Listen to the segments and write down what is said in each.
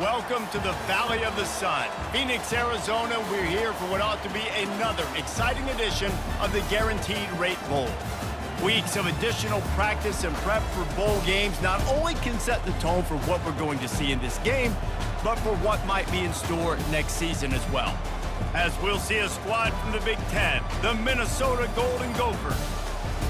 Welcome to the Valley of the Sun. Phoenix, Arizona, we're here for what ought to be another exciting edition of the Guaranteed Rate Bowl. Weeks of additional practice and prep for bowl games not only can set the tone for what we're going to see in this game, but for what might be in store next season as well. As we'll see a squad from the Big Ten, the Minnesota Golden Gophers,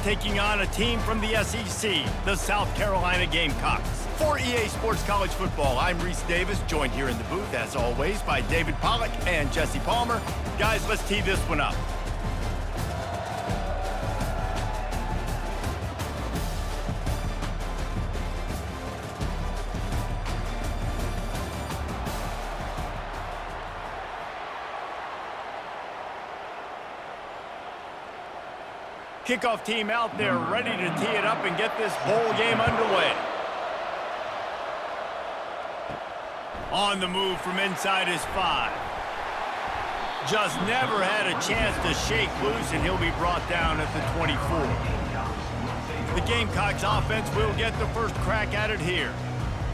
taking on a team from the SEC, the South Carolina Gamecocks. For EA Sports College Football, I'm Reese Davis, joined here in the booth, as always, by David Pollack and Jesse Palmer. Guys, let's tee this one up. Kickoff team out there ready to tee it up and get this bowl game underway. On the move from inside his 5. Just never had a chance to shake loose, and he'll be brought down at the 24. The Gamecocks offense will get the first crack at it here.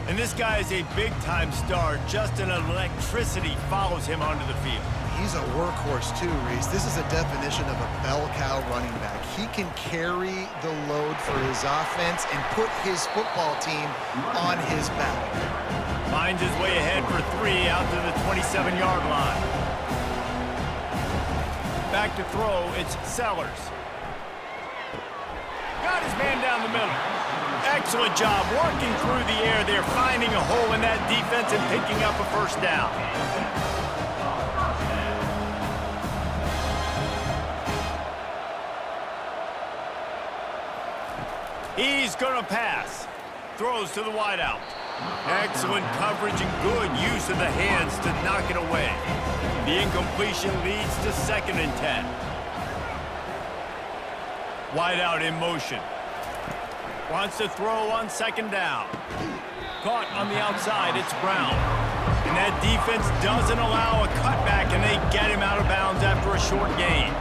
And this guy is a big-time star. Just an electricity follows him onto the field. He's a workhorse too, Reese. This is a definition of a bell cow running back. He can carry the load for his offense and put his football team on his back. Finds his way ahead for 3 out to the 27-yard line. Back to throw, it's Sellers. Got his man down the middle. Excellent job working through the air there, finding a hole in that defense and picking up a first down. He's going to pass. Throws to the wideout. Excellent coverage and good use of the hands to knock it away. The incompletion leads to 2nd and 10. Wideout in motion. Wants to throw on 2nd down. Caught on the outside, it's Brown. And that defense doesn't allow a cutback, and they get him out of bounds after a short gain.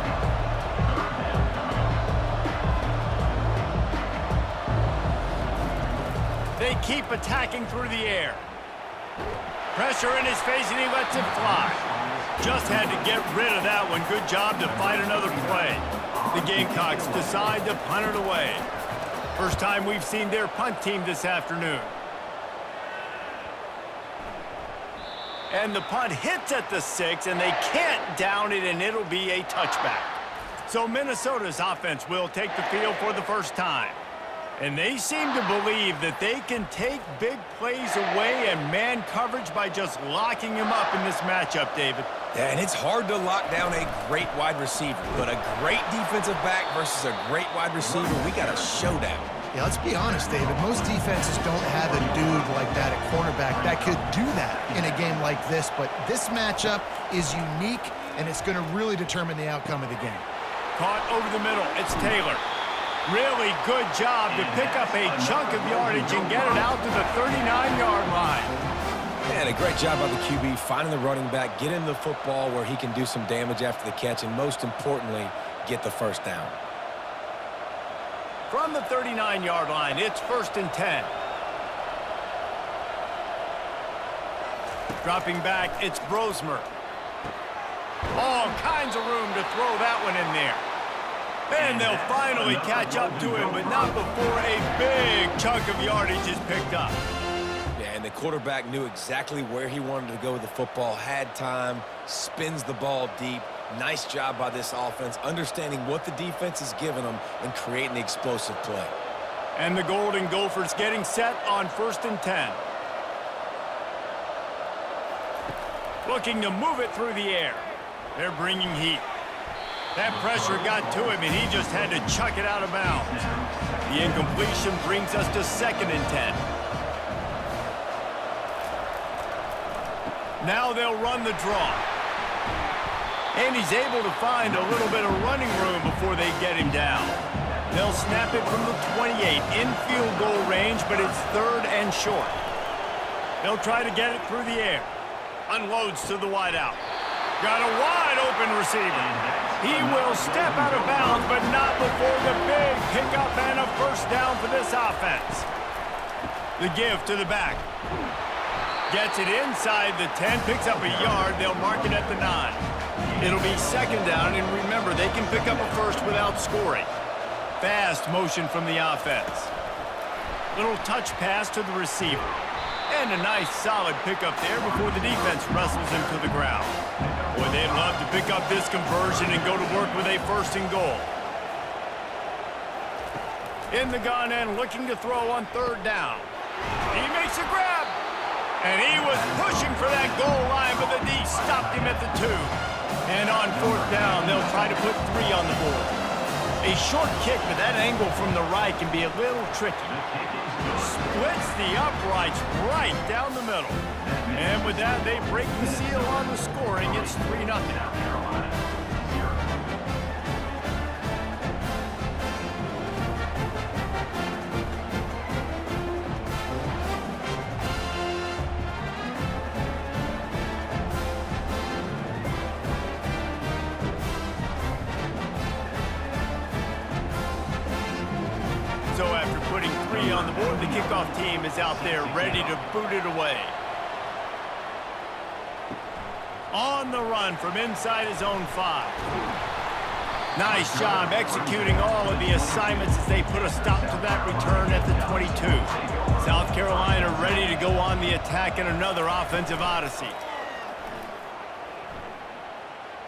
They keep attacking through the air. Pressure in his face, and he lets it fly. Just had to get rid of that one. Good job to fight another play. The Gamecocks decide to punt it away. First time we've seen their punt team this afternoon. And the punt hits at the 6, and they can't down it, and it'll be a touchback. So Minnesota's offense will take the field for the first time. And they seem to believe that they can take big plays away and man coverage by just locking him up in this matchup, David. Yeah, and it's hard to lock down a great wide receiver, but a great defensive back versus a great wide receiver, we got a showdown. Yeah, let's be honest, David. Most defenses don't have a dude like that at cornerback that could do that in a game like this, but this matchup is unique, and it's going to really determine the outcome of the game. Caught over the middle, it's Taylor. Really good job to pick up a chunk of yardage and get it out to the 39-yard line. And a great job by the QB finding the running back, get him the football where he can do some damage after the catch, and most importantly, get the first down. From the 39-yard line, it's 1st and 10. Dropping back, it's Brosmer. All kinds of room to throw that one in there. And they'll finally catch up to him, but not before a big chunk of yardage is picked up. Yeah, and the quarterback knew exactly where he wanted to go with the football, had time, spins the ball deep. Nice job by this offense, understanding what the defense is giving them and creating the explosive play. And the Golden Gophers getting set on 1st and 10. Looking to move it through the air. They're bringing heat. That pressure got to him, and he just had to chuck it out of bounds. The incompletion brings us to 2nd and 10. Now they'll run the draw. And he's able to find a little bit of running room before they get him down. They'll snap it from the 28 in field goal range, but it's 3rd and short. They'll try to get it through the air. Unloads to the wideout. Got a wide open receiver. He will step out of bounds, but not before the big pickup and a first down for this offense. The give to the back. Gets it inside the 10, picks up a yard. They'll mark it at the 9. It'll be second down, and remember, they can pick up a first without scoring. Fast motion from the offense. Little touch pass to the receiver. And a nice, solid pickup there before the defense wrestles him to the ground. Boy, they'd love to pick up this conversion and go to work with a first and goal. In the gun and looking to throw on third down. He makes a grab. And he was pushing for that goal line, but the D stopped him at the 2. And on fourth down, they'll try to put 3 on the board. A short kick, but that angle from the right can be a little tricky. Splits the uprights right down the middle. And with that, they break the seal on the scoring. It's 3-0. So after putting 3 on the board, the kickoff team is out there ready to boot it away. On the run from inside his own 5. Nice job executing all of the assignments as they put a stop to that return at the 22. South Carolina ready to go on the attack in another offensive odyssey.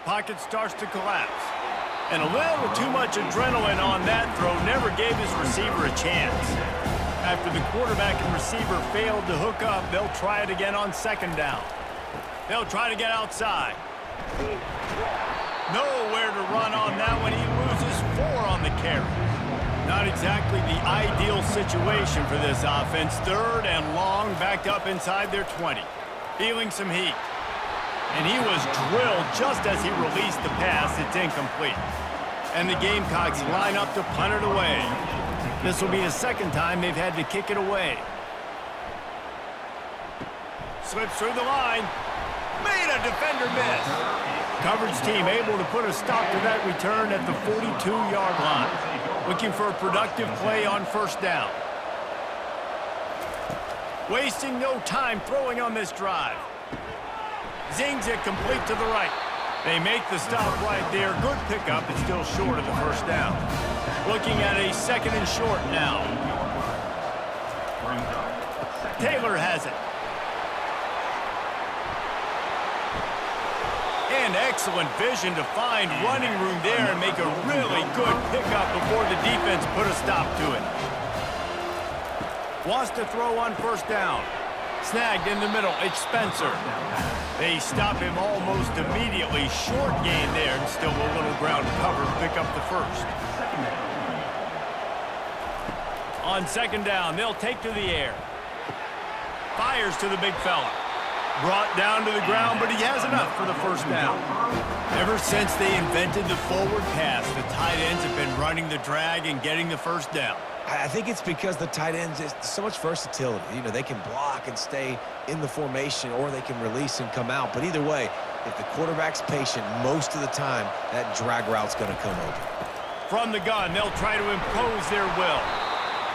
Pocket starts to collapse. And a little too much adrenaline on that throw never gave his receiver a chance. After the quarterback and receiver failed to hook up, they'll try it again on second down. They'll try to get outside. Nowhere to run on that one. He loses 4 on the carry. Not exactly the ideal situation for this offense. Third and long, backed up inside their 20. Feeling some heat. And he was drilled just as he released the pass. It's incomplete. And the Gamecocks line up to punt it away. This will be the second time they've had to kick it away. Slips through the line. Made a defender miss. Coverage team able to put a stop to that return at the 42-yard line. Looking for a productive play on first down. Wasting no time throwing on this drive. Zings it complete to the right. They make the stop right there. Good pickup. It's still short of the first down. Looking at a second and short now. Taylor has it. And excellent vision to find running room there and make a really good pickup before the defense put a stop to it. Wants to throw on first down. Snagged in the middle, it's Spencer. They stop him almost immediately. Short gain there, and still a little ground cover to pick up the first. On second down, they'll take to the air. Fires to the big fella. Brought down to the ground, but he has enough for the first down. Ever since they invented the forward pass, the tight ends have been running the drag and getting the first down. I think it's because the tight ends is so much versatility. You know, they can block and stay in the formation, or they can release and come out. But either way, if the quarterback's patient, most of the time, that drag route's going to come open. From the gun, they'll try to impose their will.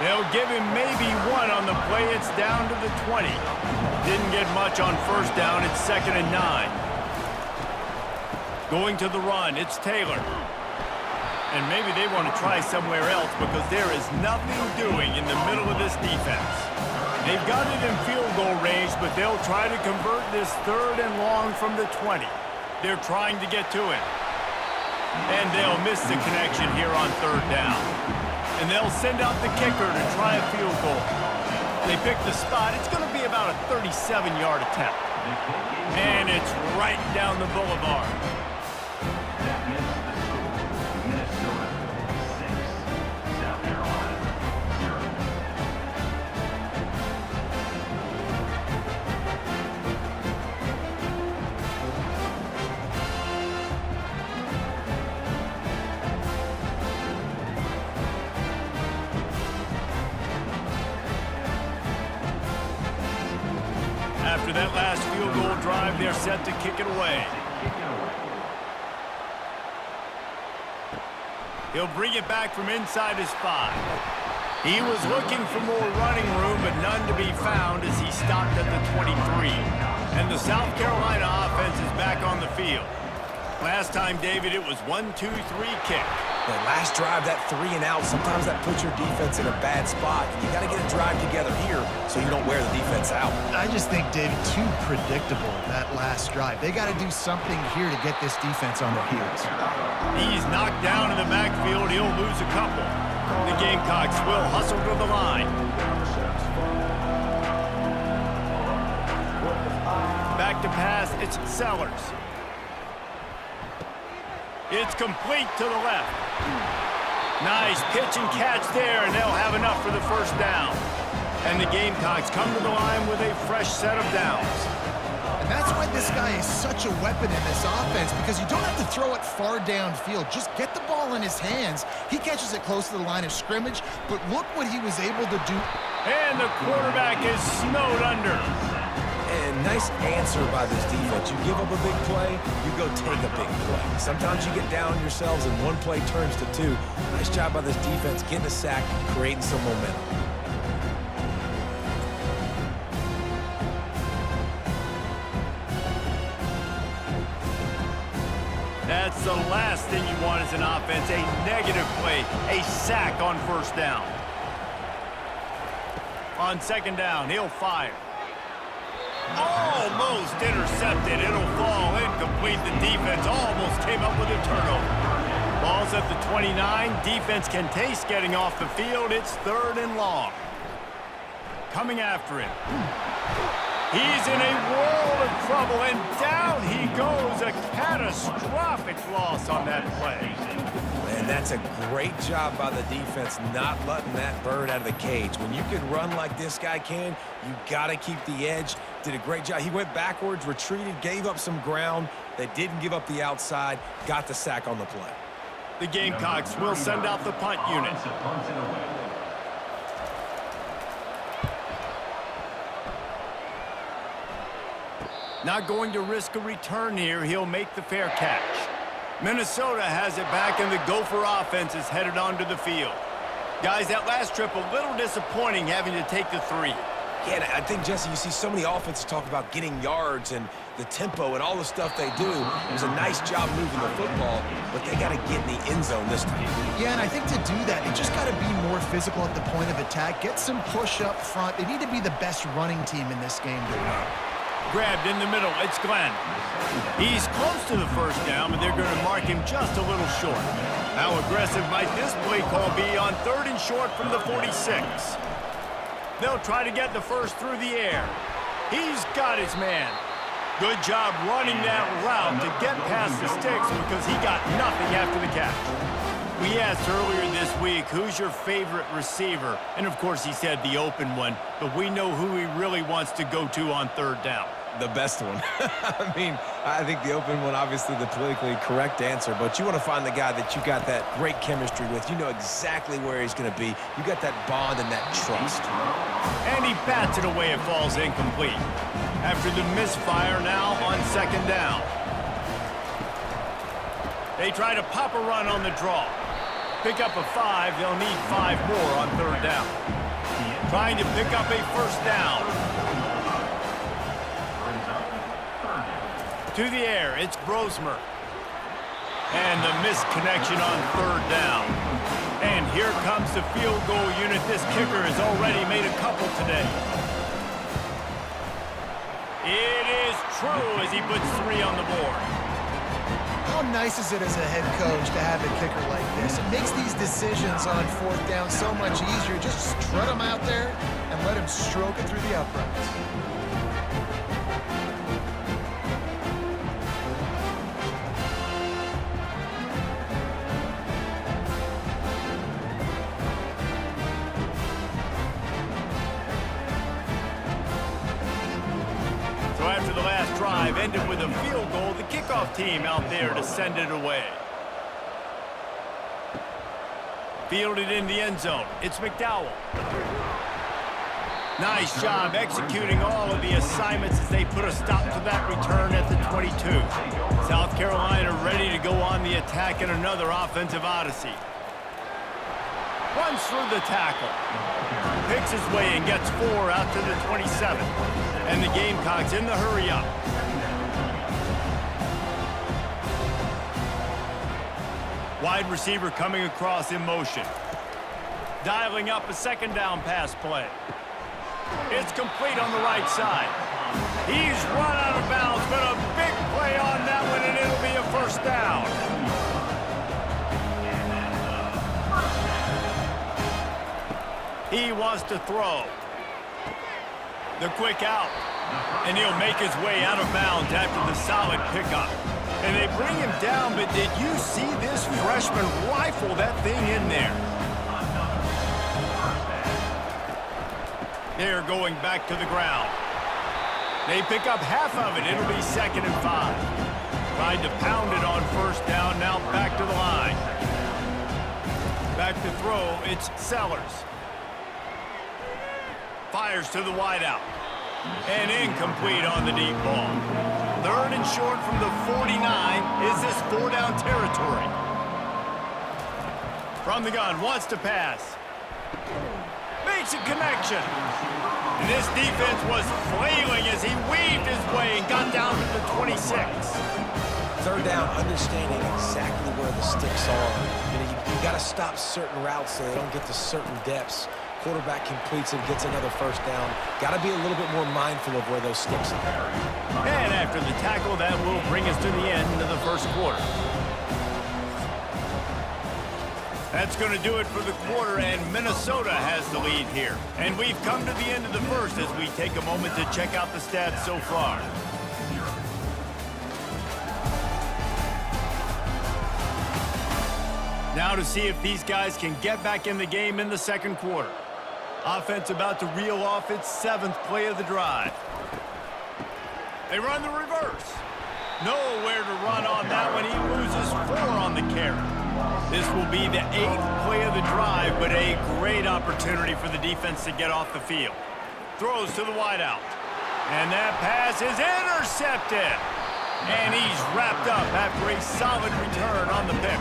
They'll give him maybe 1 on the play. It's down to the 20. Didn't get much on first down. It's second and 9. Going to the run, it's Taylor. And maybe they want to try somewhere else because there is nothing doing in the middle of this defense. They've got it in field goal range, but they'll try to convert this third and long from the 20. They're trying to get to it. And they'll miss the connection here on third down. And they'll send out the kicker to try a field goal. They pick the spot. It's going to be about a 37-yard attempt. And it's right down the boulevard. After that last field goal drive, they're set to kick it away. He'll bring it back from inside his 5. He was looking for more running room, but none to be found as he stopped at the 23. And the South Carolina offense is back on the field. Last time, David, it was 1-2-3 kick. The last drive, that 3 and out, sometimes that puts your defense in a bad spot. And you got to get a drive together here so you don't wear the defense out. I just think, David, too predictable, that last drive. They got to do something here to get this defense on their heels. He's knocked down in the backfield. He'll lose a couple. The Gamecocks will hustle to the line. Back to pass, it's Sellers. It's complete to the left. Nice pitch and catch there, and they'll have enough for the first down. And the Gamecocks come to the line with a fresh set of downs. And that's why this guy is such a weapon in this offense, because you don't have to throw it far downfield. Just get the ball in his hands. He catches it close to the line of scrimmage, but look what he was able to do. And the quarterback is snowed under. And nice answer by this defense. You give up a big play, you go take a big play. Sometimes you get down on yourselves and one play turns to 2. Nice job by this defense getting a sack, creating some momentum. That's the last thing you want as an offense, a negative play, a sack on first down. On second down, he'll fire. Almost intercepted. It'll fall incomplete. The defense almost came up with a turnover. Ball's at the 29. Defense can taste getting off the field. It's 3rd and long. Coming after him. He's in a world of trouble, and down he goes. A catastrophic loss on that play. And that's a great job by the defense not letting that bird out of the cage. When you can run like this guy can, you got to keep the edge. Did a great job. He went backwards, retreated, gave up some ground. They didn't give up the outside, got the sack on the play. The Gamecocks will send out the punt unit. Not going to risk a return here. He'll make the fair catch. Minnesota has it back, and the Gopher offense is headed onto the field. Guys, that last trip a little disappointing having to take the 3. Yeah, I think, Jesse, you see so many offenses talk about getting yards and the tempo and all the stuff they do. It was a nice job moving the football, but they got to get in the end zone this time. Yeah, and I think to do that, they just got to be more physical at the point of attack. Get some push up front. They need to be the best running team in this game to win. Grabbed in the middle, it's Glenn. He's close to the first down, but they're going to mark him just a little short. How aggressive might this play call be on 3rd and short from the 46? They'll try to get the first through the air. He's got his man. Good job running that route to get past the sticks because he got nothing after the catch. We asked earlier this week, who's your favorite receiver? And, of course, he said the open one, but we know who he really wants to go to on 3rd down. The best one. I mean, I think the open one, obviously the politically correct answer, but you want to find the guy that you got that great chemistry with. You know exactly where he's going to be. You got that bond and that trust. And he bats it away. It falls incomplete. After the misfire now on 2nd down. They try to pop a run on the draw. Pick up a 5. They'll need 5 more on 3rd down. Trying to pick up a first down. To the air, it's Brosmer. And the missed connection on 3rd down. And here comes the field goal unit. This kicker has already made a couple today. It is true as he puts 3 on the board. How nice is it as a head coach to have a kicker like this? It makes these decisions on 4th down so much easier. Just strut him out there and let him stroke it through the uprights. After the last drive ended with a field goal, the kickoff team out there to send it away. Fielded in the end zone. It's McDowell. Nice job executing all of the assignments as they put a stop to that return at the 22. South Carolina ready to go on the attack in another offensive odyssey. Runs through the tackle. Picks his way and gets 4 out to the 27. And the Gamecocks in the hurry up. Wide receiver coming across in motion. Dialing up a second down pass play. It's complete on the right side. He's run out of bounds, but a big play on that one, and it'll be a first down. He wants to throw. The quick out. And he'll make his way out of bounds after the solid pickup. And they bring him down, but did you see this freshman rifle that thing in there? They're going back to the ground. They pick up half of it. It'll be 2nd and 5. Tried to pound it on first down, now back to the line. Back to throw, it's Sellers. Fires to the wideout. And incomplete on the deep ball. 3rd and short from the 49. Is this 4-down territory? From the gun, wants to pass. Makes a connection. And this defense was flailing as he weaved his way and got down to the 26. 3rd down, understanding exactly where the sticks are. You got to stop certain routes so they don't get to certain depths. Quarterback completes it, gets another first down. Got to be a little bit more mindful of where those sticks are. And after the tackle, that will bring us to the end of the first quarter. That's going to do it for the quarter, and Minnesota has the lead here. And we've come to the end of the first as we take a moment to check out the stats so far. Now to see if these guys can get back in the game in the second quarter. Offense about to reel off its 7th play of the drive. They run the reverse. Nowhere to run on that one. He loses 4 on the carry. This will be the 8th play of the drive, but a great opportunity for the defense to get off the field. Throws to the wideout. And that pass is intercepted. And he's wrapped up after a solid return on the pick.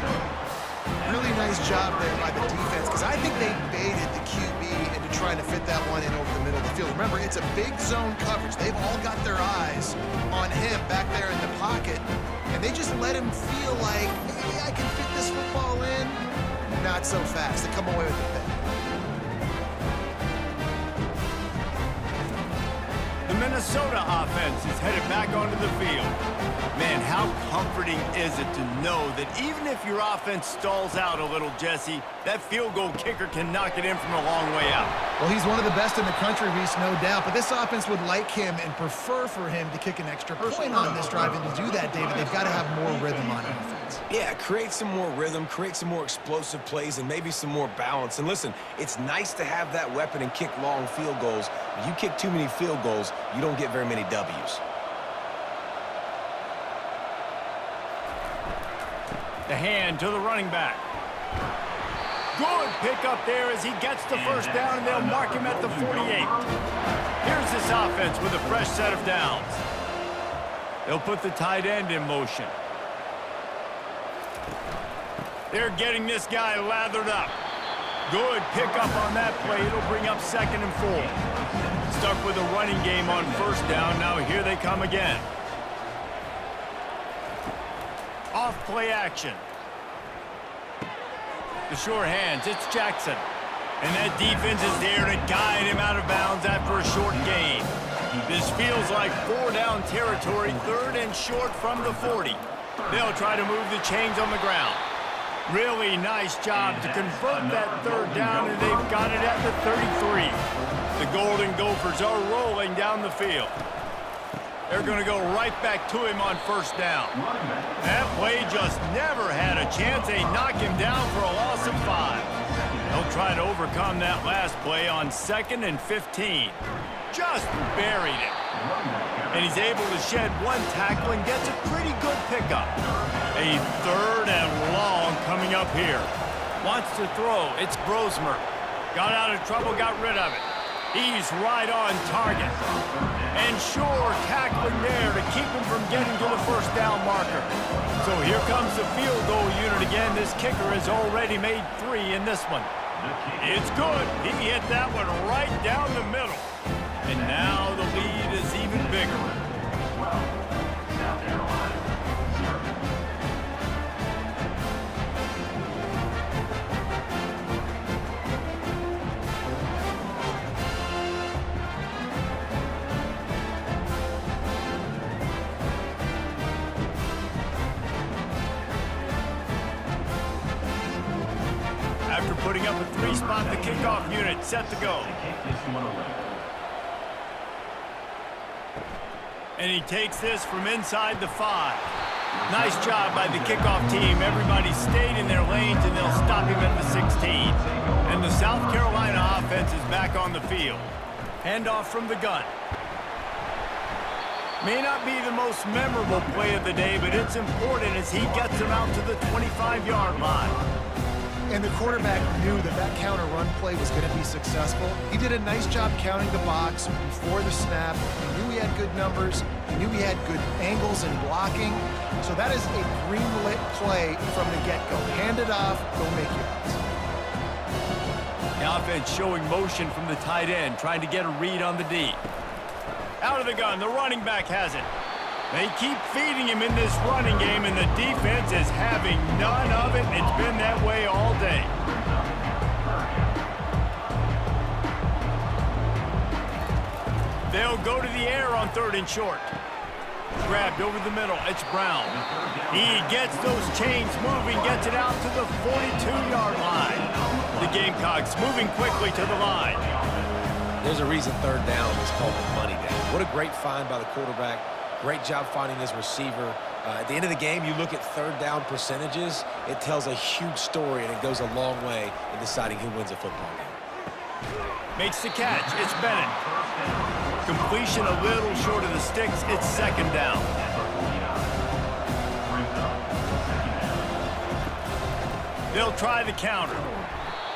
Really nice job there by the defense, because I think they baited the QB into trying to fit that one in over the middle of the field. Remember, it's a big zone coverage. They've all got their eyes on him back there in the pocket, and they just let him feel like, maybe I can fit this football in. Not so fast. They come away with the pick. The Minnesota offense is headed back onto the field. Man, how comforting is it to know that even if your offense stalls out a little, Jesse, that field goal kicker can knock it in from a long way out. Well, he's one of the best in the country, Reese, no doubt. But this offense would like him and prefer for him to kick an extra point on this drive. And to do that, David, they've got to have more rhythm on offense. Yeah, create some more rhythm, create some more explosive plays, and maybe some more balance. And listen, it's nice to have that weapon and kick long field goals. When you kick too many field goals, you don't get very many W's. The hand to the running back. Good pickup there as he gets the first down, and they'll mark him at the 48. Here's this offense with a fresh set of downs. They'll put the tight end in motion. They're getting this guy lathered up. Good pickup on that play. It'll bring up 2nd and 4. Stuck with a running game on first down. Now here they come again. Off play action. The sure hands, it's Jackson. And that defense is there to guide him out of bounds after a short gain. This feels like 4-down territory, 3rd and short from the 40. They'll try to move the chains on the ground. Really nice job to convert that 3rd down, and they've got it at the 33. The Golden Gophers are rolling down the field. They're going to go right back to him on first down. That play just never had a chance. They knock him down for a loss of 5. They'll try to overcome that last play on 2nd and 15. Just buried it. And he's able to shed 1 tackle and gets a pretty good pickup. A 3rd and long coming up here. Wants to throw. It's Brosmer. Got out of trouble, got rid of it. He's right on target. And sure tackling there to keep him from getting to the first down marker. So here comes the field goal unit again. This kicker has already made 3 in this one. It's good. He hit that one right down the middle. And now the lead is even bigger. After putting up a three-spot, the kickoff unit set to go. And he takes this from inside the 5. Nice job by the kickoff team. Everybody stayed in their lanes, and they'll stop him at the 16. And the South Carolina offense is back on the field. Handoff from the gun. May not be the most memorable play of the day, but it's important as he gets them out to the 25-yard line. And the quarterback knew that that counter run play was going to be successful. He did a nice job counting the box before the snap. He knew he had good numbers. He knew he had good angles and blocking. So that is a green-lit play from the get-go. Hand it off, go make yards. The offense showing motion from the tight end, trying to get a read on the D. Out of the gun, the running back has it. They keep feeding him in this running game, and the defense is having none of it. It's been that way all day. They'll go to the air on 3rd and short. Grabbed over the middle. It's Brown. He gets those chains moving, gets it out to the 42-yard line. The Gamecocks moving quickly to the line. There's a reason 3rd down is called the money down. What a great find by the quarterback. Great job finding his receiver. At the end of the game, you look at 3rd down percentages. It tells a huge story, and it goes a long way in deciding who wins a football game. Makes the catch. It's Bennett. Completion a little short of the sticks. It's 2nd down. They'll try the counter.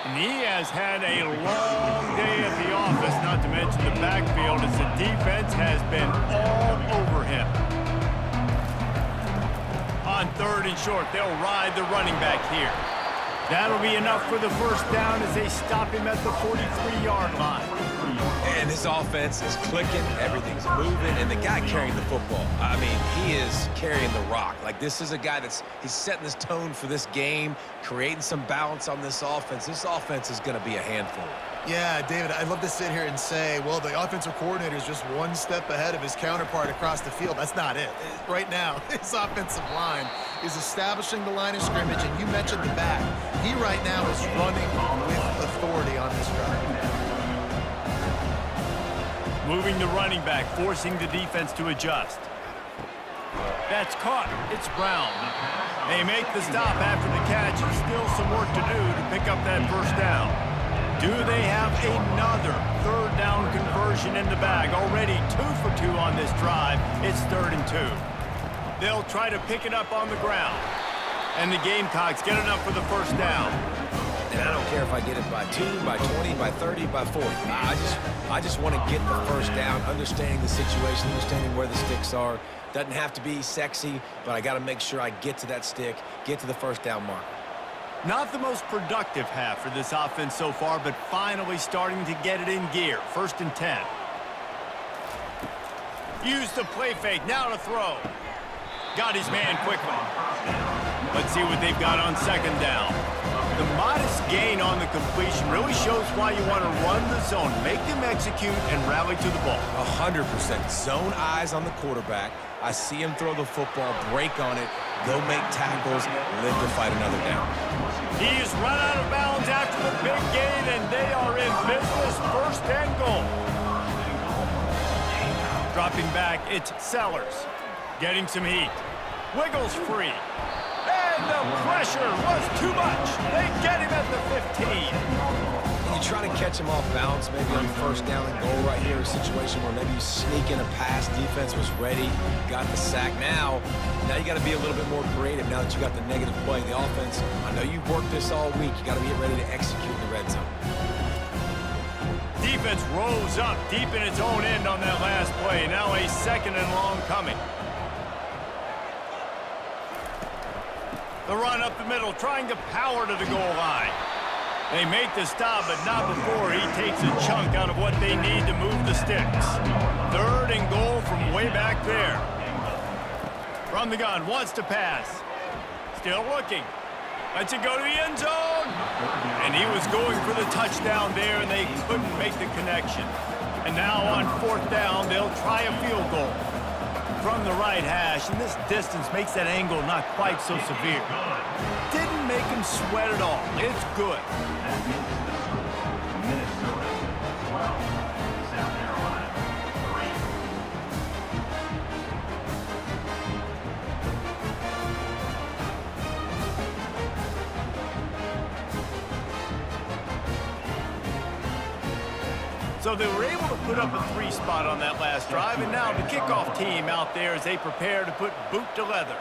And he has had a long day at the office, not to mention the backfield, as the defense has been all over him. On 3rd and short, they'll ride the running back here. That'll be enough for the 1st down as they stop him at the 43-yard line. And his offense is clicking, everything's moving, and the guy carrying the football, I mean, he is carrying the rock. Like, this is a guy he's setting this tone for this game, creating some balance on this offense. This offense is going to be a handful. Yeah, David, I'd love to sit here and say, well, the offensive coordinator is just one step ahead of his counterpart across the field. That's not it. Right now, his offensive line is establishing the line of scrimmage, and you mentioned the back. He right now is running with authority on this drive. Moving the running back, forcing the defense to adjust. That's caught. It's Brown. They make the stop after the catch, and still some work to do to pick up that 1st down. Do they have another 3rd down conversion in the bag? Already 2 for 2 on this drive. It's 3rd and 2. They'll try to pick it up on the ground. And the Gamecocks get enough for the 1st down. And I don't care if I get it by 2, by 20, by 30, by 40. I just want to get the 1st down, understanding the situation, understanding where the sticks are. Doesn't have to be sexy, but I got to make sure I get to that stick, get to the 1st down mark. Not the most productive half for this offense so far, but finally starting to get it in gear. 1st and 10. Use the play fake, now to throw. Got his man quickly. Let's see what they've got on 2nd down. The modest gain on the completion really shows why you want to run the zone, make them execute, and rally to the ball. 100%. Zone eyes on the quarterback. I see him throw the football, break on it, go make tackles, live to fight another down. He's run out of bounds after the big gain, and they are in business. 1st and goal. Dropping back, it's Sellers. Getting some heat. Wiggles free. And the pressure was too much. They get him at the 15. And you try to catch him off balance, maybe on 1st down and goal right here, a situation where maybe you sneak in a pass, defense was ready, got the sack. Now you got to be a little bit more creative now that you got the negative play. The offense, I know you've worked this all week. You got to get ready to execute in the red zone. Defense rose up deep in its own end on that last play. Now a 2nd and long coming. The run up the middle, trying to power to the goal line. They make the stop, but not before he takes a chunk out of what they need to move the sticks. 3rd and goal from way back there. From the gun, wants to pass. Still looking. Lets it go to the end zone. And he was going for the touchdown there, and they couldn't make the connection. And now on 4th down, they'll try a field goal from the right hash, and this distance makes that angle not quite so severe. Didn't make him sweat at all. It's good. So they were able to put up a 3 spot on that last drive, and now the kickoff team out there as they prepare to put boot to leather.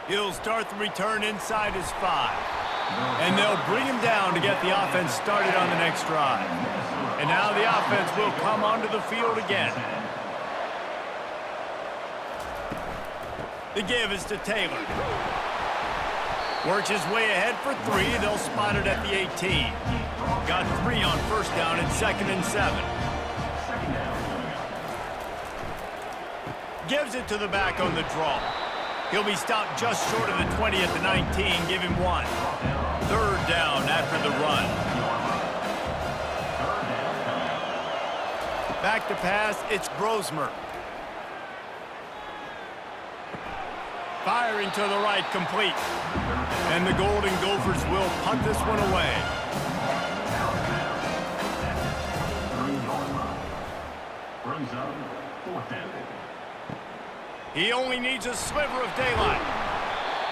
He'll start the return inside his 5. And they'll bring him down to get the offense started on the next drive. And now the offense will come onto the field again. The give is to Taylor. Works his way ahead for 3. They'll spot it at the 18. Got 3 on 1st down and 2nd and 7. Gives it to the back on the draw. He'll be stopped just short of the 20 at the 19. Give him 1. 3rd down after the run. Back to pass, it's Brosmer. Firing to the right, complete. And the Golden Gophers will punt this one away. Brings up 4th down. He only needs a sliver of daylight.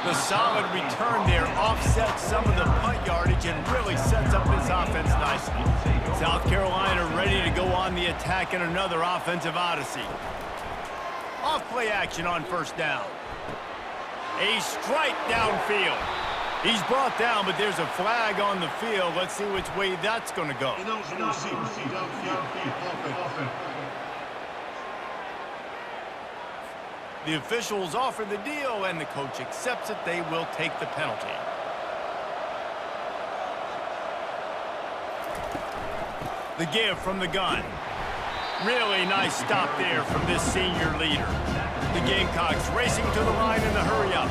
The solid return there offsets some of the punt yardage and really sets up this offense nicely. South Carolina ready to go on the attack in another offensive odyssey. Off play action on 1st down. A strike downfield. He's brought down, but there's a flag on the field. Let's see which way that's going to go. The officials offer the deal, and the coach accepts it. They will take the penalty. The give from the gun. Really nice stop there from this senior leader. The Gamecocks racing to the line in the hurry-up.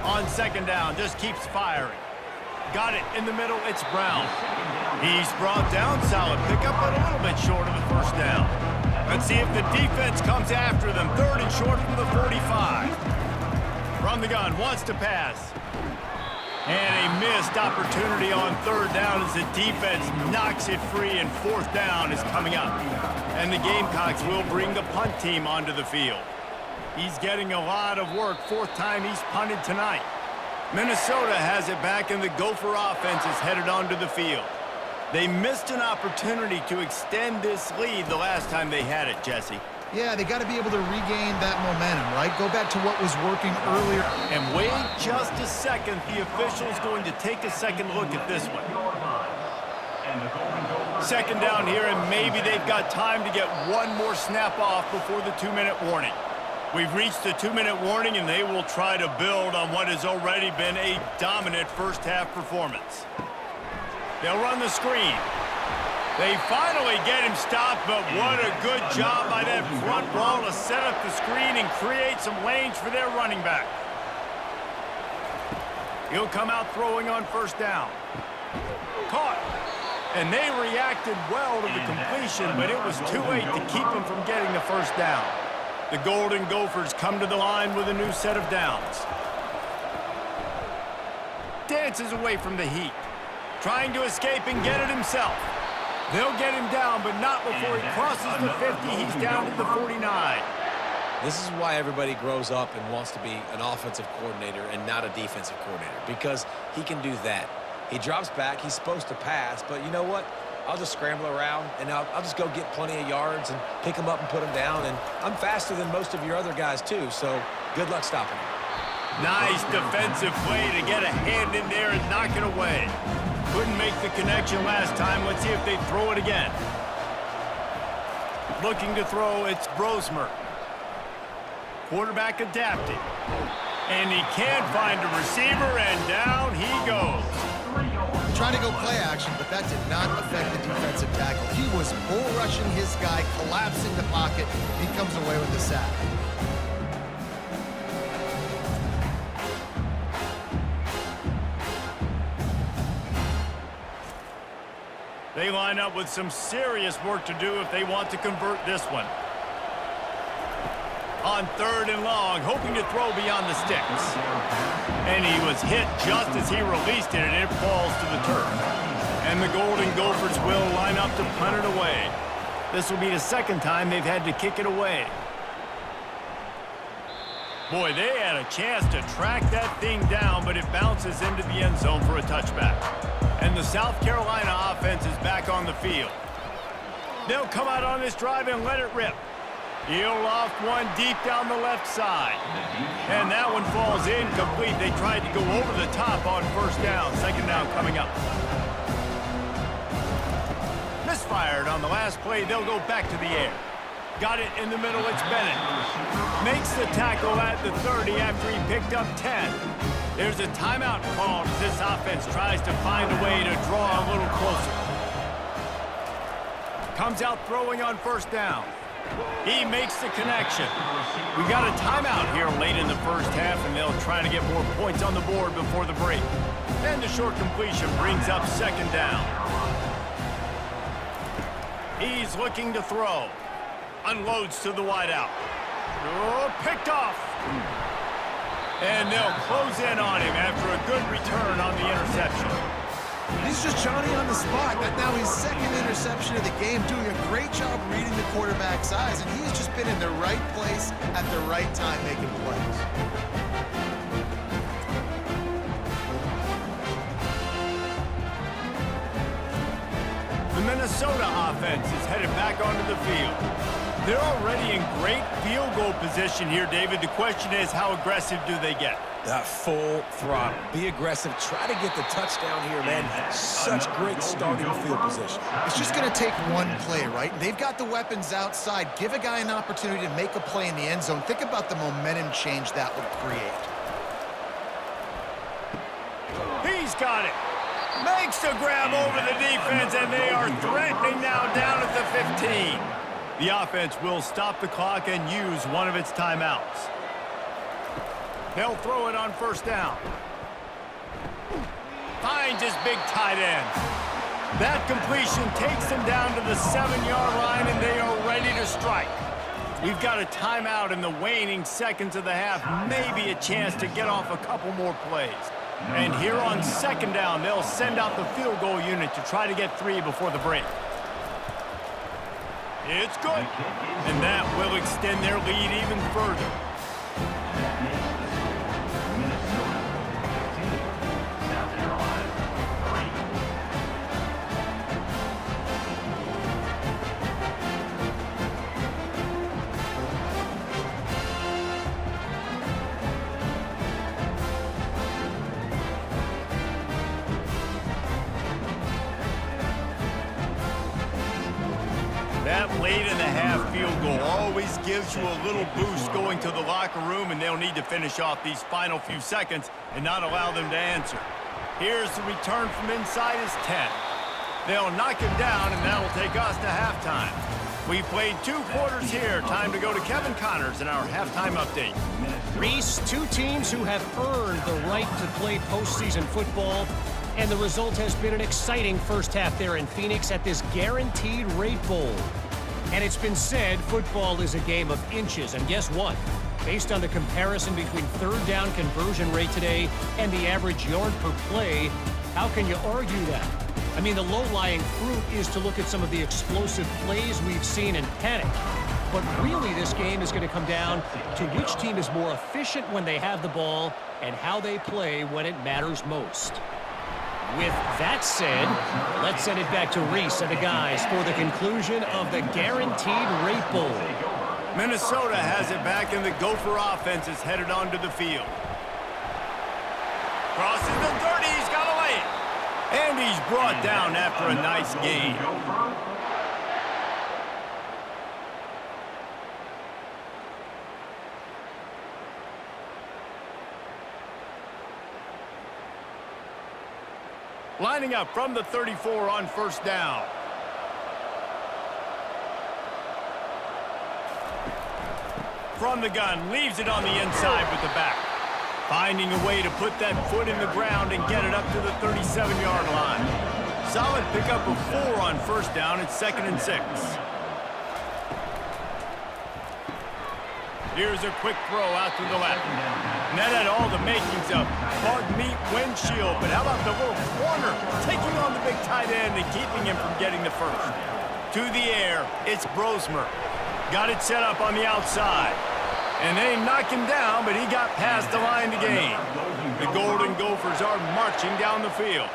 On 2nd down, just keeps firing. Got it in the middle, it's Brown. He's brought down, solid pickup, but a little bit short of the 1st down. Let's see if the defense comes after them. 3rd and short from the 45. From the gun, wants to pass. And a missed opportunity on 3rd down as the defense knocks it free, and 4th down is coming up. And the Gamecocks will bring the punt team onto the field. He's getting a lot of work. 4th time he's punted tonight. Minnesota has it back, and the Gopher offense is headed onto the field. They missed an opportunity to extend this lead the last time they had it, Jesse. Yeah, they got to be able to regain that momentum, right? Go back to what was working earlier. And wait just a second. The official's going to take a second look at this one. 2nd down here, and maybe they've got time to get one more snap off before the 2-minute warning. We've reached the 2-minute warning, and they will try to build on what has already been a dominant first-half performance. They'll run the screen. They finally get him stopped, but what a good job by that front wall to set up the screen and create some lanes for their running back. He'll come out throwing on 1st down. Caught. And they reacted well to the completion, but it was too late to keep him from getting the 1st down. The Golden Gophers come to the line with a new set of downs. Dances away from the heat. Trying to escape and get it himself. They'll get him down, but not before he crosses the 50. He's down to the 49. This is why everybody grows up and wants to be an offensive coordinator and not a defensive coordinator, because he can do that. He drops back. He's supposed to pass, but you know what? I'll just scramble around, and I'll just go get plenty of yards and pick them up and put them down, and I'm faster than most of your other guys, too, so good luck stopping him. Nice defensive play to get a hand in there and knock it away. Couldn't make the connection last time. Let's see if they throw it again. Looking to throw, it's Brosmer. Quarterback adapting. And he can't find a receiver, and down he goes. Trying to go play action, but that did not affect the defensive tackle. He was bull rushing his guy, collapsing the pocket. He comes away with the sack. They line up with some serious work to do if they want to convert this one. On 3rd and long, hoping to throw beyond the sticks. And he was hit just as he released it, and it falls to the turf. And the Golden Gophers will line up to punt it away. This will be the second time they've had to kick it away. Boy, they had a chance to track that thing down, but it bounces into the end zone for a touchback. And the South Carolina offense is back on the field. They'll come out on this drive and let it rip. He'll loft one deep down the left side. And that one falls incomplete. They tried to go over the top on 1st down. 2nd down coming up. Misfired on the last play. They'll go back to the air. Got it in the middle. It's Bennett. Makes the tackle at the 30 after he picked up 10. There's a timeout called as this offense tries to find a way to draw a little closer. Comes out throwing on 1st down. He makes the connection. We got a timeout here late in the 1st half, and they'll try to get more points on the board before the break. And the short completion brings up 2nd down. He's looking to throw. Unloads to the wideout. Oh, picked off. And they'll close in on him after a good return on the interception. He's just Johnny on the spot. That now his 2nd interception of the game, doing a great job reading the quarterback's eyes, and he's just been in the right place at the right time making plays. The Minnesota offense is headed back onto the field. They're already in great field goal position here, David. The question is, how aggressive do they get? Full throttle. Be aggressive. Try to get the touchdown here, man. Such great starting field position. It's just going to take one play, right? They've got the weapons outside. Give a guy an opportunity to make a play in the end zone. Think about the momentum change that would create. He's got it. Makes the grab over the defense, and they are threatening now down at the 15. The offense will stop the clock and use one of its timeouts. They'll throw it on 1st down. Finds his big tight end. That completion takes them down to the 7-yard line, and they are ready to strike. We've got a timeout in the waning seconds of the half. Maybe a chance to get off a couple more plays. And here on 2nd down, they'll send out the field goal unit to try to get 3 before the break. It's good. And that will extend their lead even further. That late in the half field goal always gives you a little boost going to the locker room, and they'll need to finish off these final few seconds and not allow them to answer. Here's the return from inside his 10. They'll knock him down, and that'll take us to halftime. We've played 2 quarters here. Time to go to Kevin Connors in our halftime update. Reese, 2 teams who have earned the right to play postseason football, and the result has been an exciting 1st half there in Phoenix at this Guaranteed Rate Bowl. And it's been said football is a game of inches, and guess what? Based on the comparison between 3rd down conversion rate today and the average yard per play, how can you argue that? I mean, the low-lying fruit is to look at some of the explosive plays we've seen and panic. But really, this game is going to come down to which team is more efficient when they have the ball and how they play when it matters most. With that said, let's send it back to Reese and the guys for the conclusion of the Guaranteed Rate Bowl. Minnesota has it back, and the Gopher offense is headed onto the field. Crosses the 30, he's got to lay it. And he's brought down after a nice gain. Lining up from the 34 on first down. From the gun, leaves it on the inside with the back. Finding a way to put that foot in the ground and get it up to the 37-yard line. Solid pickup of 4 on first down. It's 2nd and 6. Here's a quick throw out to the left. And that had all the makings of bug meat windshield. But how about the little corner taking on the big tight end and keeping him from getting the first? To the air, it's Brosmer. Got it set up on the outside. And they knocked him down, but he got past the line to gain. The Golden Gophers are marching down the field.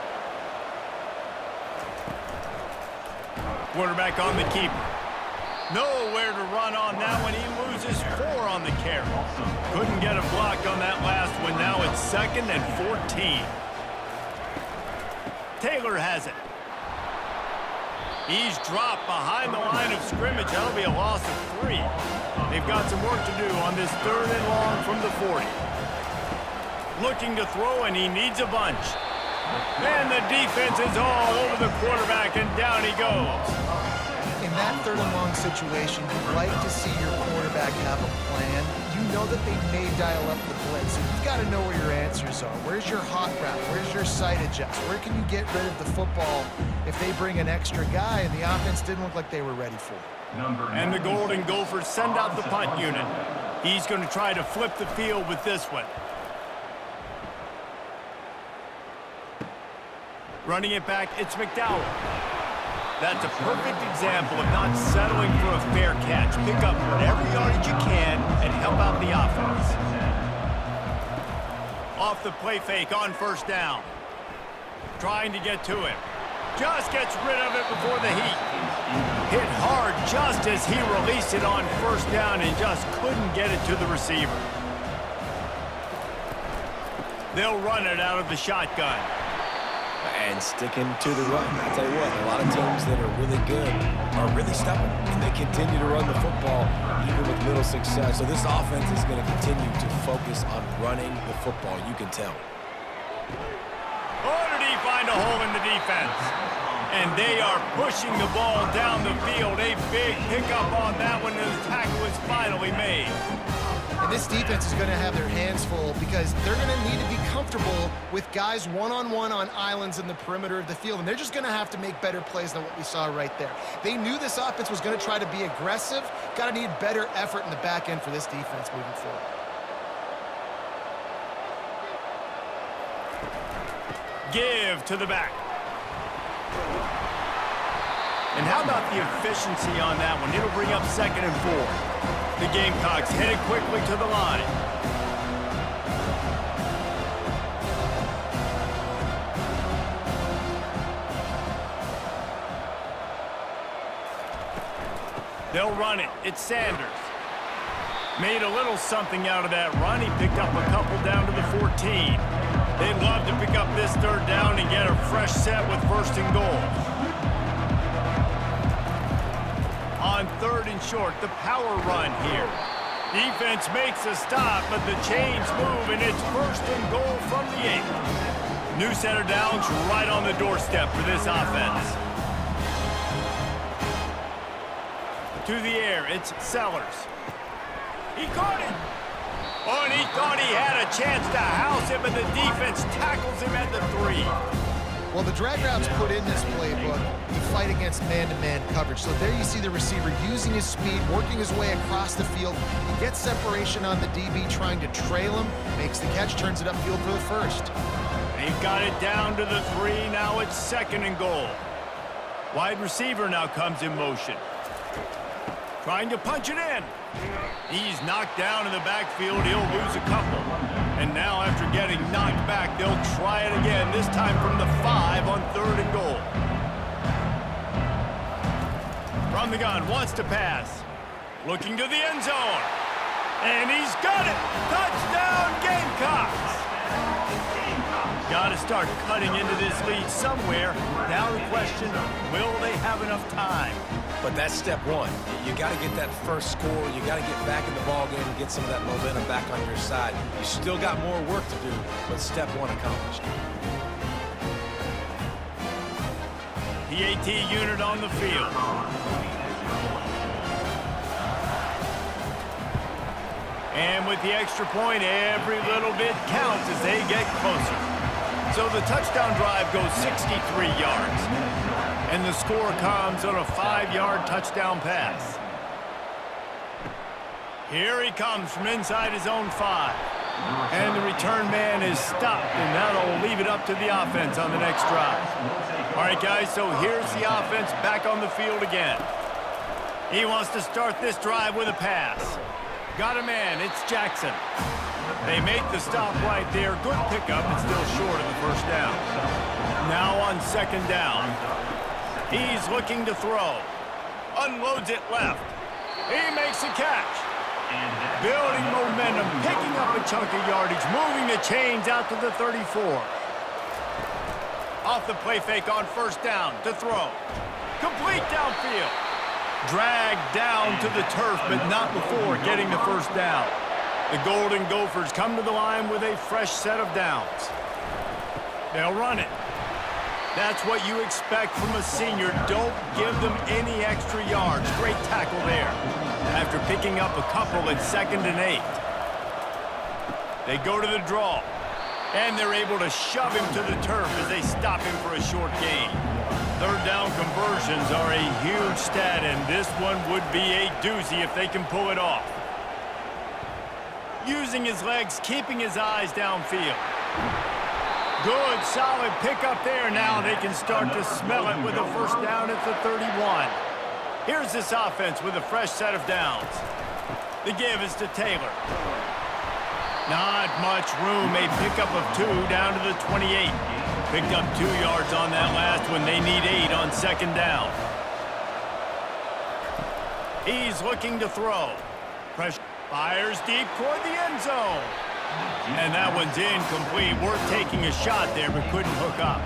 Quarterback on the keeper. Nowhere to run on that one. He loses 4 on the carry. Couldn't get a block on that last one. Now it's 2nd and 14. Taylor has it. He's dropped behind the line of scrimmage. That'll be a loss of 3. They've got some work to do on this 3rd and long from the 40. Looking to throw, and he needs a bunch. And the defense is all over the quarterback, and down he goes. In that 3rd and long situation, you'd like to see your quarterback have a plan. You know that they may dial up the blitz, so you've got to know where your answers are. Where's your hot route? Where's your sight adjust? Where can you get rid of the football if they bring an extra guy and the offense didn't look like they were ready for it? And the Golden Gophers send out the punt unit. He's going to try to flip the field with this one. Running it back, it's McDowell. That's a perfect example of not settling for a fair catch. Pick up whatever yardage you can and help out the offense. Off the play fake on first down. Trying to get to him. Just gets rid of it before the heat. Hit hard just as he released it on first down and just couldn't get it to the receiver. They'll run it out of the shotgun. And sticking to the run. I'll tell you what, a lot of teams that are really good are really stubborn, and they continue to run the football even with little success. So this offense is going to continue to focus on running the football, you can tell. Oh, did he find a hole in the defense? And they are pushing the ball down the field. A big pickup on that one, and the tackle is finally made. And this defense is going to have their hands full because they're going to need to be comfortable with guys one-on-one on islands in the perimeter of the field. And they're just going to have to make better plays than what we saw right there. They knew this offense was going to try to be aggressive. Got to need better effort in the back end for this defense moving forward. Give to the back. And how about the efficiency on that one? It'll bring up 2nd and 4. The Gamecocks headed quickly to the line. They'll run it. It's Sanders. Made a little something out of that run. He picked up a couple down to the 14. They'd love to pick up this 3rd down and get a fresh set with 1st and goal. On 3rd and short, the power run here. Defense makes a stop, but the chains move, and it's 1st and goal from the 8. New center downs right on the doorstep for this offense. To the air, it's Sellers. He caught it. Oh, and he thought he had a chance to house him, but the defense tackles him at the 3. Well, the drag routes put in this playbook to fight against man-to-man coverage. So there you see the receiver using his speed, working his way across the field. He gets separation on the DB trying to trail him, makes the catch, turns it upfield for the 1st. They've got it down to the 3. Now it's 2nd and goal. Wide receiver now comes in motion. Trying to punch it in. He's knocked down in the backfield. He'll lose a couple. And now after getting knocked back, they'll try it again, this time from the 5 on 3rd and goal. From the gun, wants to pass. Looking to the end zone. And he's got it! Touchdown, Gamecocks! Got to start cutting into this lead somewhere. Now the question, will they have enough time? But that's step 1. You got to get that first score. You got to get back in the ball game and get some of that momentum back on your side. You still got more work to do, but step 1 accomplished. PAT unit on the field. And with the extra point, every little bit counts as they get closer. So the touchdown drive goes 63 yards. And the score comes on a 5-yard touchdown pass. Here he comes from inside his own 5. And the return man is stopped, and that'll leave it up to the offense on the next drive. All right, guys, so here's the offense back on the field again. He wants to start this drive with a pass. Got a man, it's Jackson. They make the stop right there. Good pickup, but still short of the first down. Now on second down. He's looking to throw. Unloads it left. He makes a catch. Building momentum, picking up a chunk of yardage, moving the chains out to the 34. Off the play fake on first down to throw. Complete downfield. Dragged down to the turf, but not before getting the first down. The Golden Gophers come to the line with a fresh set of downs. They'll run it. That's what you expect from a senior. Don't give them any extra yards. Great tackle there. After picking up a couple at 2nd and 8. They go to the draw. And they're able to shove him to the turf as they stop him for a short gain. Third down conversions are a huge stat, and this one would be a doozy if they can pull it off. Using his legs, keeping his eyes downfield. Good, solid pickup there. Now they can start to smell it with a first down at the 31. Here's this offense with a fresh set of downs. The give is to Taylor. Not much room. A pickup of 2 down to the 28. Picked up 2 yards on that last one. They need 8 on second down. He's looking to throw. Pressure. Fires deep toward the end zone. And that one's incomplete. Worth taking a shot there, but couldn't hook up.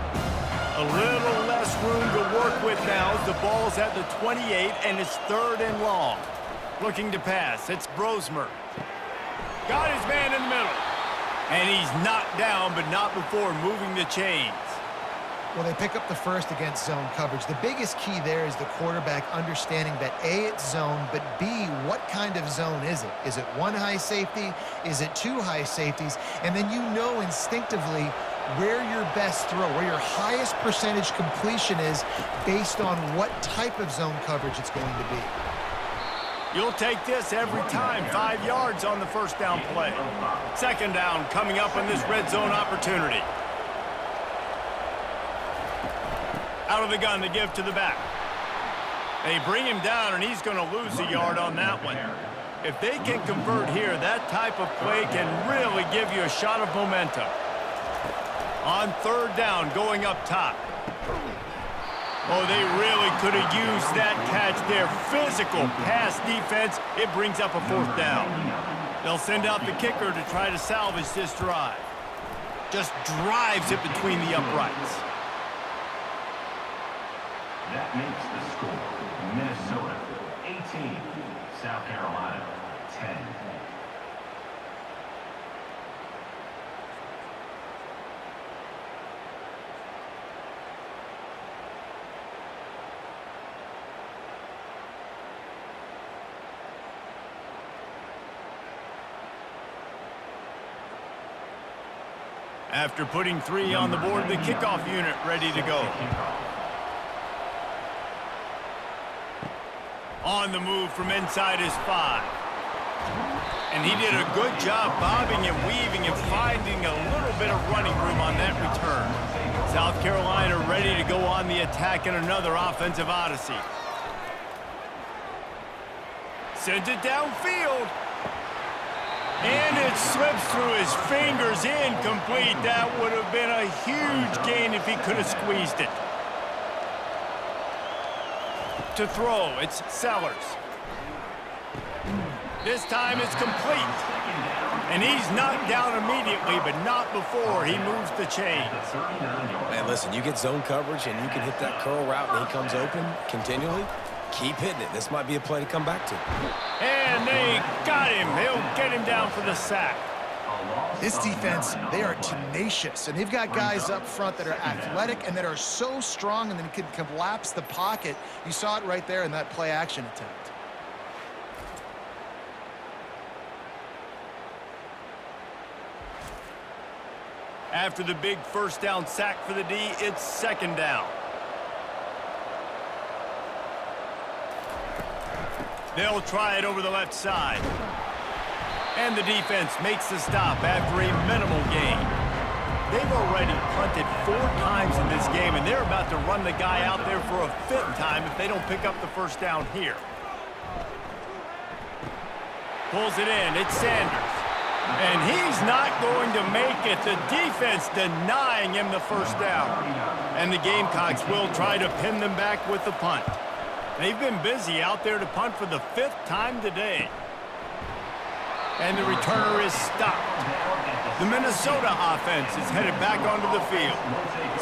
A little less room to work with now as the ball's at the 28 and it's 3rd and long. Looking to pass. It's Brosmer. Got his man in the middle. And he's knocked down, but not before moving the chains. Well, they pick up the first against zone coverage. The biggest key there is the quarterback understanding that A, it's zone, but B, what kind of zone is it? Is it 1 high safety? Is it 2 high safeties? And then you know instinctively where your best throw, where your highest percentage completion is based on what type of zone coverage it's going to be. You'll take this every time. 5 yards on the first down play. Second down coming up on this red zone opportunity. Out of the gun to give to the back. They bring him down, and he's going to lose a yard on that one. If they can convert here, that type of play can really give you a shot of momentum. On third down, going up top. Oh, they really could have used that catch there. Physical pass defense. It brings up a 4th down. They'll send out the kicker to try to salvage this drive. Just drives it between the uprights. That makes the score Minnesota 18, South Carolina 10. After putting 3 on the board, the kickoff unit ready to go. On the move from inside his 5. And he did a good job bobbing and weaving and finding a little bit of running room on that return. South Carolina ready to go on the attack in another offensive odyssey. Sends it downfield. And it slips through his fingers, incomplete. That would have been a huge gain if he could have squeezed it. To throw, it's Sellers. This time it's complete. And he's knocked down immediately, but not before he moves the chains. Man, listen, you get zone coverage and you can hit that curl route and he comes open continually. Keep hitting it. This might be a play to come back to. And they got him. They'll get him down for the sack. A loss This defense, they are tenacious, and they've got guys up front that are athletic and that are so strong and then can collapse the pocket. You saw it right there in that play-action attempt. After the big first down sack for the D, it's second down. They'll try it over the left side. And the defense makes the stop after a minimal gain. They've already punted 4 times in this game, and they're about to run the guy out there for a 5th time if they don't pick up the first down here. Pulls it in. It's Sanders. And he's not going to make it. The defense denying him the first down. And the Gamecocks will try to pin them back with the punt. They've been busy out there to punt for the 5th time today. And the returner is stopped. The Minnesota offense is headed back onto the field.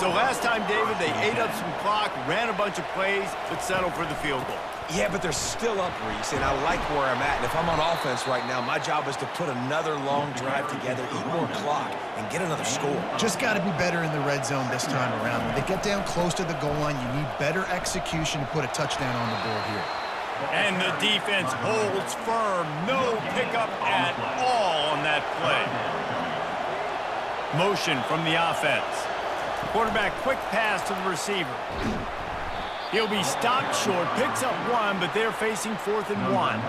So last time, David, they ate up some clock, ran a bunch of plays, but settled for the field goal. Yeah, but they're still up, Reese, and I like where I'm at. And if I'm on offense right now, my job is to put another long drive together, eat more clock, and get another score. Just got to be better in the red zone this time around. When they get down close to the goal line, you need better execution to put a touchdown on the board here. And the defense holds firm. No pickup at all on that play. Motion from the offense. Quarterback quick pass to the receiver. He'll be stopped short, picks up 1, but they're facing 4th and 1.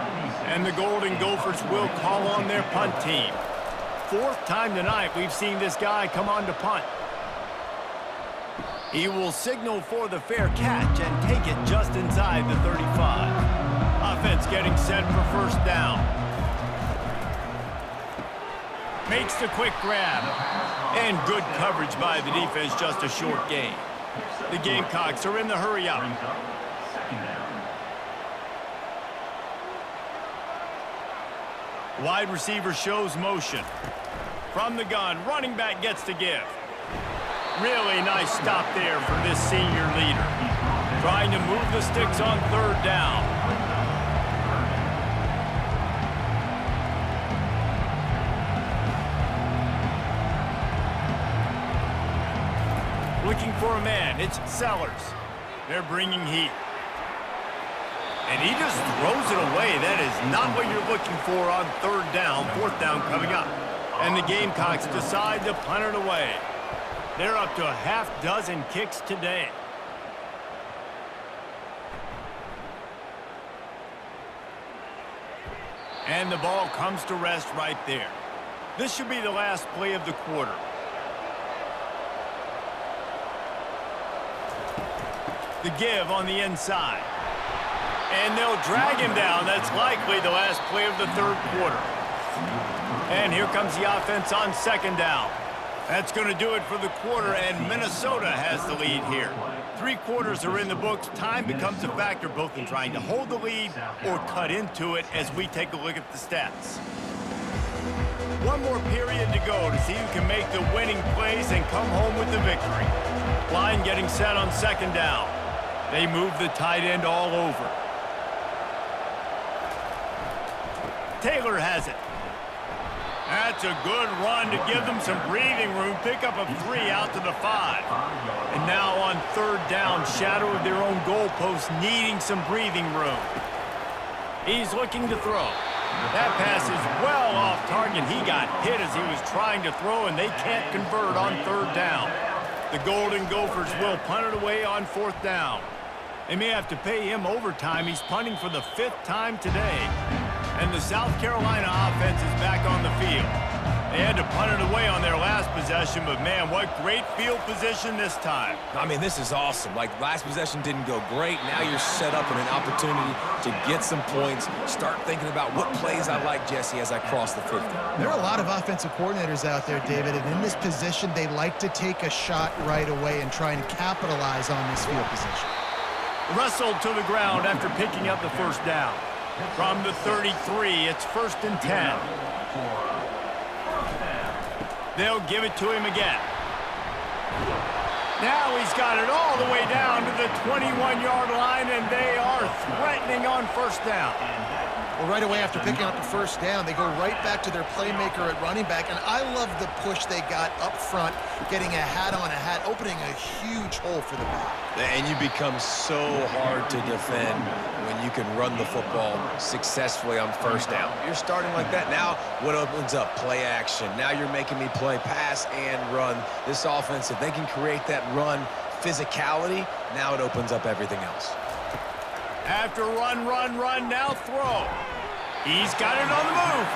And the Golden Gophers will call on their punt team. 4th time tonight we've seen this guy come on to punt. He will signal for the fair catch and take it just inside the 35. Offense getting set for first down. Makes the quick grab. And good coverage by the defense, just a short gain. The Gamecocks are in the hurry-up. Wide receiver shows motion. From the gun, running back gets to give. Really nice stop there from this senior leader. Trying to move the sticks on 3rd down. Looking for a man. It's Sellers. They're bringing heat. And he just throws it away. That is not what you're looking for on 3rd down. 4th down coming up. And the Gamecocks decide to punt it away. They're up to a half-dozen kicks today. And the ball comes to rest right there. This should be the last play of the quarter. The give on the inside. And they'll drag him down. That's likely the last play of the 3rd quarter. And here comes the offense on 2nd down. That's going to do it for the quarter, and Minnesota has the lead here. 3 quarters are in the books. Time becomes a factor both in trying to hold the lead or cut into it as we take a look at the stats. 1 more period to go to see who can make the winning plays and come home with the victory. Line getting set on 2nd down. They move the tight end all over. Taylor has it. That's a good run to give them some breathing room. Pick up a 3 out to the 5. And now on 3rd down, shadow of their own goalpost, needing some breathing room. He's looking to throw. That pass is well off target. He got hit as he was trying to throw, and they can't convert on 3rd down. The Golden Gophers will punt it away on 4th down. They may have to pay him overtime. He's punting for the 5th time today. And the South Carolina offense is back on the field. They had to punt it away on their last possession, but man, what great field position this time. I mean, this is awesome. Like, last possession didn't go great. Now you're set up in an opportunity to get some points. Start thinking about what plays I like, Jesse, as I cross the 50. There are a lot of offensive coordinators out there, David, and in this position, they like to take a shot right away and try and capitalize on this field position. Wrestled to the ground after picking up the first down. From the 33, it's 1st and 10. They'll give it to him again. Now he's got it all the way down to the 21-yard line, and they are threatening on 1st down. Well, right away after picking up the first down, they go right back to their playmaker at running back, and I love the push they got up front, getting a hat on a hat, opening a huge hole for the back. And you become so hard to defend when you can run the football successfully on first down. You're starting like that. Now what opens up? Play action. Now you're making me play pass and run. This offense, if they can create that run physicality, now it opens up everything else. After run, now throw. He's got it on the move.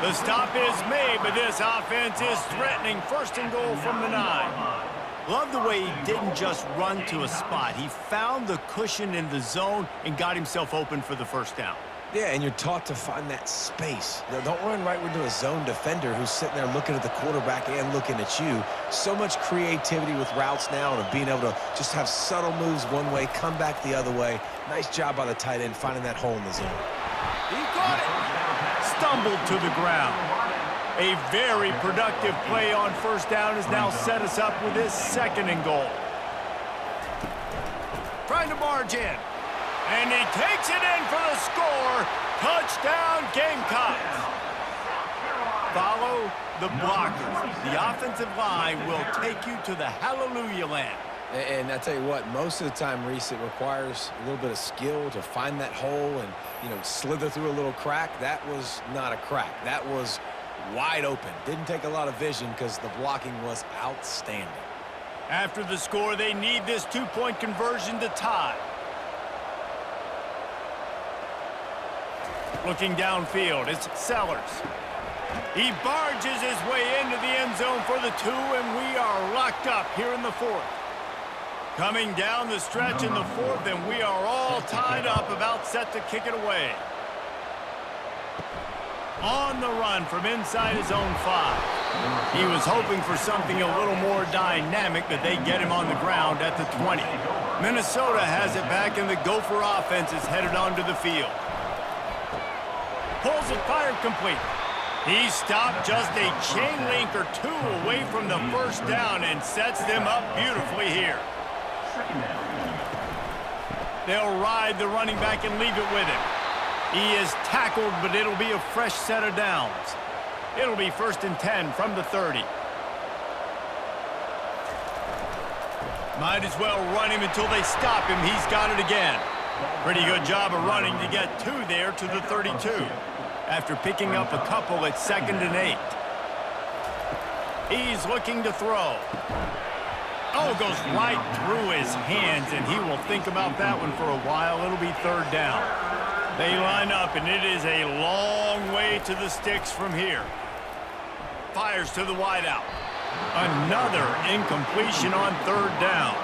The stop is made, but this offense is threatening. First and goal from the 9. Love the way he didn't just run to a spot. He found the cushion in the zone and got himself open for the first down. Yeah, and you're taught to find that space. Don't run right into a zone defender who's sitting there looking at the quarterback and looking at you. So much creativity with routes now and being able to just have subtle moves one way, come back the other way. Nice job by the tight end finding that hole in the zone. He caught it. Stumbled to the ground. A very productive play on first down has now set us up with this second and goal. Trying to barge in. And he takes it in for the score. Touchdown, Gamecocks. Follow the blockers. The offensive line will take you to the hallelujah land. And I tell you what, most of the time, Reese, it requires a little bit of skill to find that hole and, slither through a little crack. That was not a crack. That was wide open. Didn't take a lot of vision because the blocking was outstanding. After the score, they need this two-point conversion to tie. Looking downfield, it's Sellers. He barges his way into the end zone for the 2, and we are locked up here in the 4th. Coming down the stretch in the 4th, and we are all tied up, about set to kick it away. On the run from inside his own 5. He was hoping for something a little more dynamic, but they get him on the ground at the 20. Minnesota has it back, and the Gopher offense is headed onto the field. Pulls it, fired complete. He stopped just a chain link or 2 away from the first down and sets them up beautifully here. They'll ride the running back and leave it with him. He is tackled, but it'll be a fresh set of downs. It'll be 1st and 10 from the 30. Might as well run him until they stop him. He's got it again. Pretty good job of running to get 2 there to the 32. After picking up a couple at 2nd and 8. He's looking to throw. Oh, goes right through his hands, and he will think about that one for a while. It'll be 3rd down. They line up, and it is a long way to the sticks from here. Fires to the wideout. Another incompletion on 3rd down.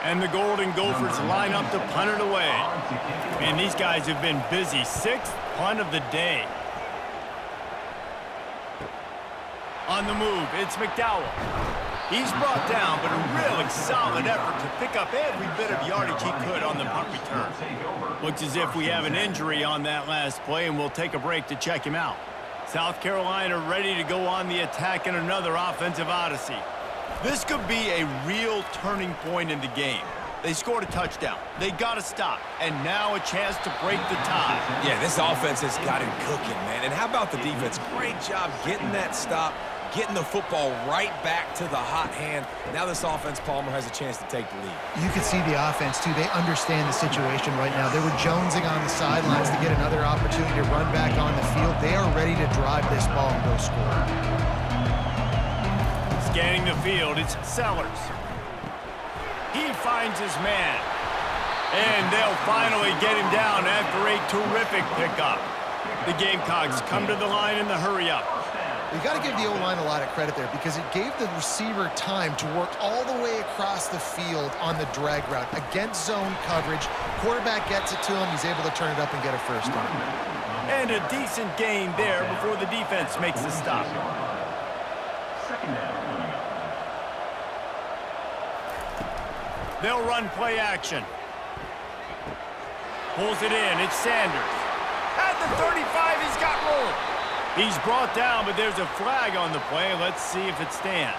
And the Golden Gophers line up to punt it away. And these guys have been busy. 6th punt of the day. On the move, it's McDowell. He's brought down, but a really solid effort to pick up every bit of yardage he could on the punt return. Looks as if we have an injury on that last play, and we'll take a break to check him out. South Carolina ready to go on the attack in another offensive odyssey. This could be a real turning point in the game. They scored a touchdown. They got to stop. And now a chance to break the tie. Yeah, this offense has got him cooking, man. And how about the defense? Great job getting that stop, getting the football right back to the hot hand. Now this offense, Palmer, has a chance to take the lead. You can see the offense, too. They understand the situation right now. They were jonesing on the sidelines to get another opportunity to run back on the field. They are ready to drive this ball and go score. Scanning the field, it's Sellers. He finds his man. And they'll finally get him down after a terrific pickup. The Gamecocks come to the line in the hurry-up. You got to give the O-line a lot of credit there because it gave the receiver time to work all the way across the field on the drag route against zone coverage. Quarterback gets it to him. He's able to turn it up and get a first down. And a decent gain there before the defense makes the stop. They'll run play action. Pulls it in. It's Sanders. At the 35, he's got room. He's brought down, but there's a flag on the play. Let's see if it stands.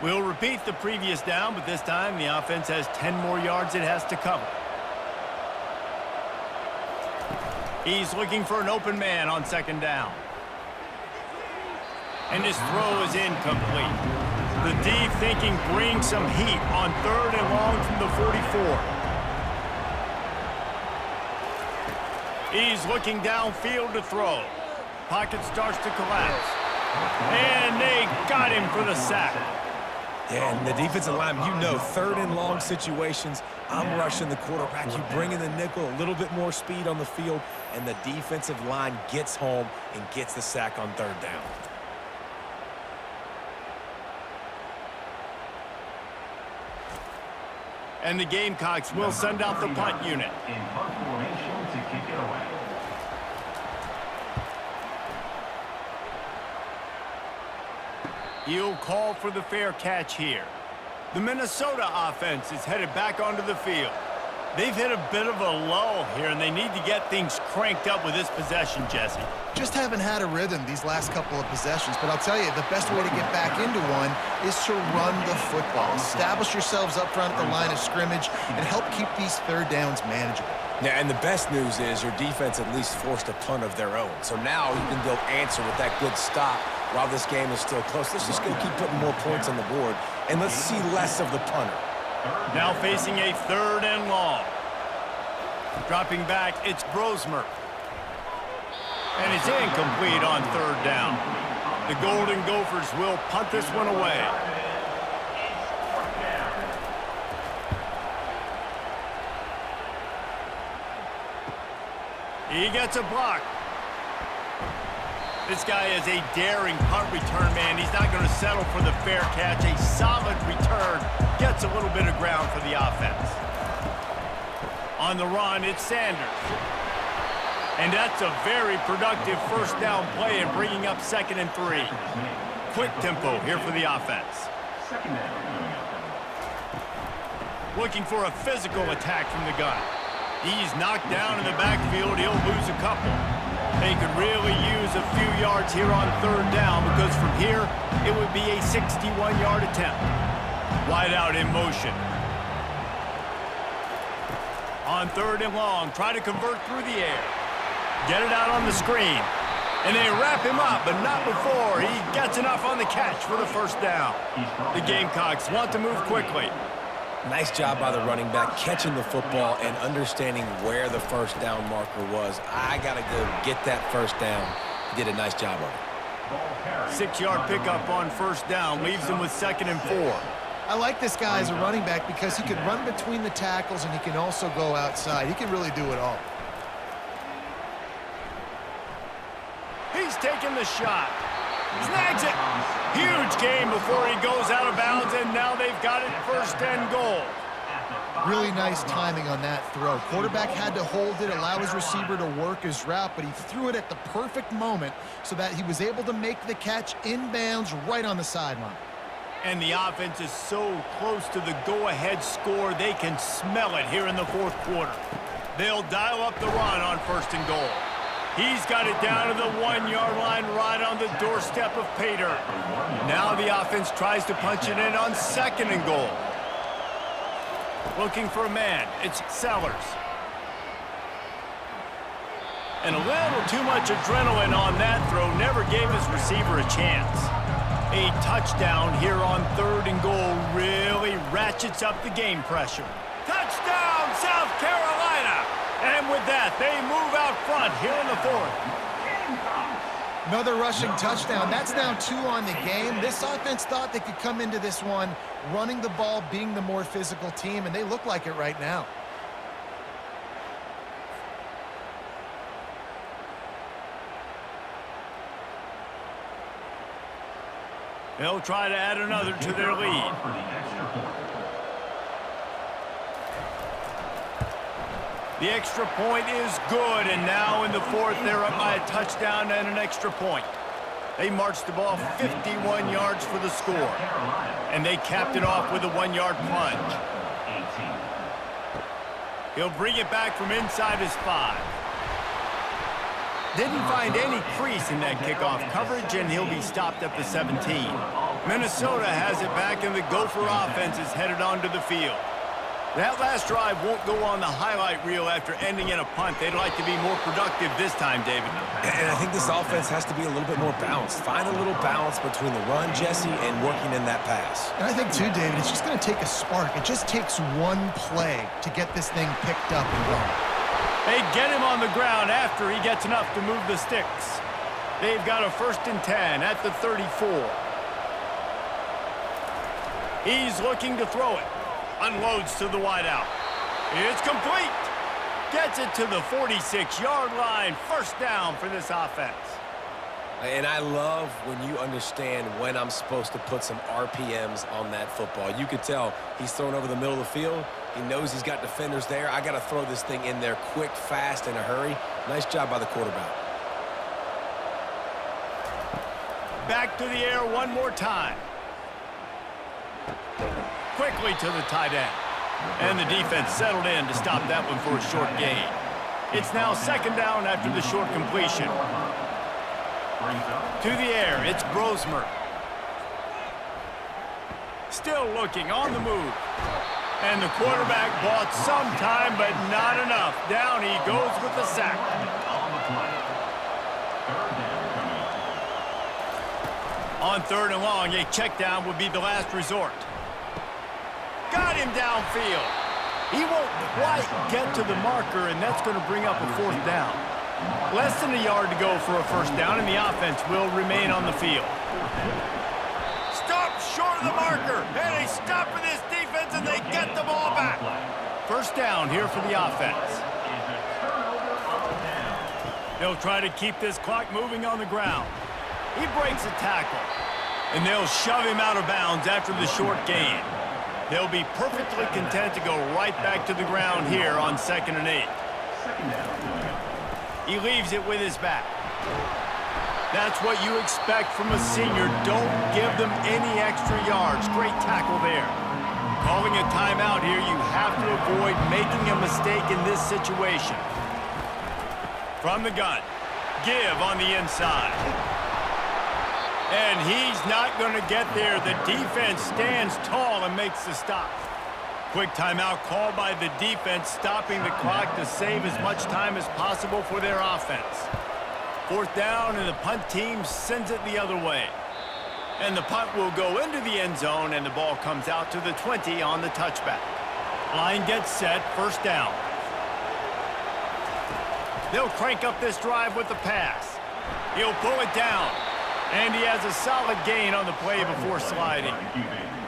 We'll repeat the previous down, but this time the offense has 10 more yards it has to cover. He's looking for an open man on second down. And his throw is incomplete. The deep thinking brings some heat on 3rd and long from the 44. He's looking downfield to throw. Pocket starts to collapse. And they got him for the sack. Yeah, and the defensive lineman, you know, 3rd and long situations, I'm rushing the quarterback. You bring in the nickel, a little bit more speed on the field, and the defensive line gets home and gets the sack on 3rd down. And the Gamecocks will send out the punt unit. In punt formation to kick it away. He'll call for the fair catch here. The Minnesota offense is headed back onto the field. They've hit a bit of a lull here, and they need to get things cranked up with this possession, Jesse. Just haven't had a rhythm these last couple of possessions, but I'll tell you, the best way to get back into one is to run the football. Establish yourselves up front at the line of scrimmage and help keep these 3rd downs manageable. Yeah, and the best news is your defense at least forced a punt of their own. So now you can go answer with that good stop while this game is still close. Let's just go keep putting more points on the board, and let's see less of the punter. Now facing a 3rd and long. Dropping back, it's Brosmer. And it's incomplete on 3rd down. The Golden Gophers will punt this one away. He gets a block. This guy is a daring punt return man. He's not going to settle for the fair catch. A solid return gets a little bit of ground for the offense. On the run, it's Sanders. And that's a very productive 1st down play and bringing up 2nd and 3. Quick tempo here for the offense. Looking for a physical attack from the gun. He's knocked down in the backfield. He'll lose a couple. They could really use a few yards here on 3rd down because from here, it would be a 61-yard attempt. Wide out in motion. On 3rd and long, try to convert through the air. Get it out on the screen. And they wrap him up, but not before he gets enough on the catch for the 1st down. The Gamecocks want to move quickly. Nice job by the running back, catching the football and understanding where the 1st down marker was. I got to go get that 1st down. He did a nice job of it. 6-yard pickup on 1st down leaves him with 2nd and 4. I like this guy as a running back because he can run between the tackles and he can also go outside. He can really do it all. He's taking the shot. Snags it. Huge gain before he goes out of bounds, and now they've got it 1st and goal. Really nice timing on that throw. Quarterback had to hold it, allow his receiver to work his route, but he threw it at the perfect moment so that he was able to make the catch inbounds right on the sideline. And the offense is so close to the go-ahead score, they can smell it here in the 4th quarter. They'll dial up the run on 1st and goal. He's got it down to the 1-yard line right on the doorstep of Pater. Now the offense tries to punch it in on 2nd and goal. Looking for a man. It's Sellers. And a little too much adrenaline on that throw. Never gave his receiver a chance. A touchdown here on 3rd and goal really ratchets up the game pressure. Touchdown, South Carolina! And with that, they move out front here in the 4th. Another rushing touchdown. That's now 2 on the game. This offense thought they could come into this one running the ball, being the more physical team, and they look like it right now. They'll try to add another to their lead. The extra point is good, and now in the 4th, they're up by a touchdown and an extra point. They marched the ball 51 yards for the score, and they capped it off with a 1-yard plunge. He'll bring it back from inside his 5. Didn't find any crease in that kickoff coverage, and he'll be stopped at the 17. Minnesota has it back, and the Gopher offense is headed onto the field. That last drive won't go on the highlight reel after ending in a punt. They'd like to be more productive this time, David. And I think this offense has to be a little bit more balanced. Find a little balance between the run, Jesse, and working in that pass. And I think, too, David, it's just going to take a spark. It just takes one play to get this thing picked up and going. They get him on the ground after he gets enough to move the sticks. They've got a 1st and 10 at the 34. He's looking to throw it. Unloads to the wideout. It's complete. Gets it to the 46-yard line. 1st down for this offense. And I love when you understand when I'm supposed to put some RPMs on that football. You could tell he's thrown over the middle of the field. He knows he's got defenders there. I got to throw this thing in there quick, fast, in a hurry. Nice job by the quarterback. Back to the air one more time. Quickly to the tight end. And the defense settled in to stop that one for a short gain. It's now 2nd down after the short completion. To the air, it's Brosmer. Still looking on the move. And the quarterback bought some time, but not enough. Down he goes with the sack. On 3rd and long, a check down would be the last resort. Got him downfield. He won't quite get to the marker, and that's going to bring up a 4th down. Less than a yard to go for a 1st down, and the offense will remain on the field. Stop short of the marker, and they stop for this defense, and they get the ball back. 1st down here for the offense. They'll try to keep this clock moving on the ground. He breaks a tackle, and they'll shove him out of bounds after the short gain. They'll be perfectly content to go right back to the ground here on 2nd and 8. He leaves it with his back. That's what you expect from a senior. Don't give them any extra yards. Great tackle there. Calling a timeout here, you have to avoid making a mistake in this situation. From the gun, give on the inside. And he's not going to get there. The defense stands tall and makes the stop. Quick timeout called by the defense, stopping the clock to save as much time as possible for their offense. 4th down, and the punt team sends it the other way. And the punt will go into the end zone, and the ball comes out to the 20 on the touchback. Line gets set, 1st down. They'll crank up this drive with the pass. He'll pull it down. And he has a solid gain on the play before sliding.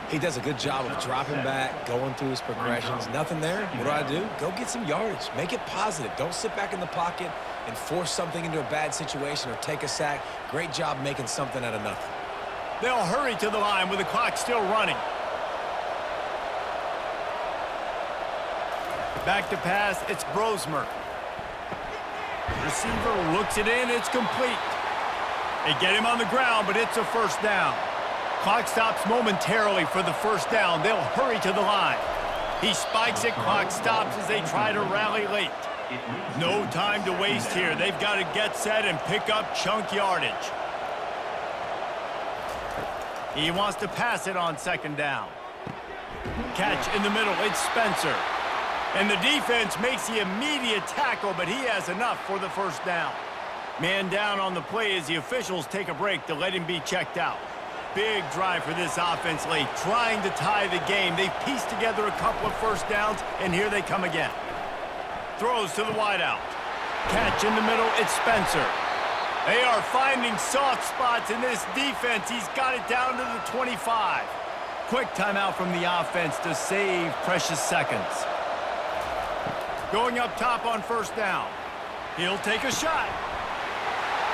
He does a good job of dropping back, going through his progressions. Nothing there. What do? Go get some yardage. Make it positive. Don't sit back in the pocket and force something into a bad situation or take a sack. Great job making something out of nothing. They'll hurry to the line with the clock still running. Back to pass, it's Brosmer. Receiver looks it in, it's complete. They get him on the ground, but it's a 1st down. Clock stops momentarily for the 1st down. They'll hurry to the line. He spikes it, clock stops as they try to rally late. No time to waste here. They've got to get set and pick up chunk yardage. He wants to pass it on 2nd down. Catch in the middle, it's Spencer. And the defense makes the immediate tackle, but he has enough for the 1st down. Man down on the play as the officials take a break to let him be checked out. Big drive for this offense late, trying to tie the game. They've pieced together a couple of 1st downs, and here they come again. Throws to the wideout. Catch in the middle, it's Spencer. They are finding soft spots in this defense. He's got it down to the 25. Quick timeout from the offense to save precious seconds. Going up top on 1st down. He'll take a shot.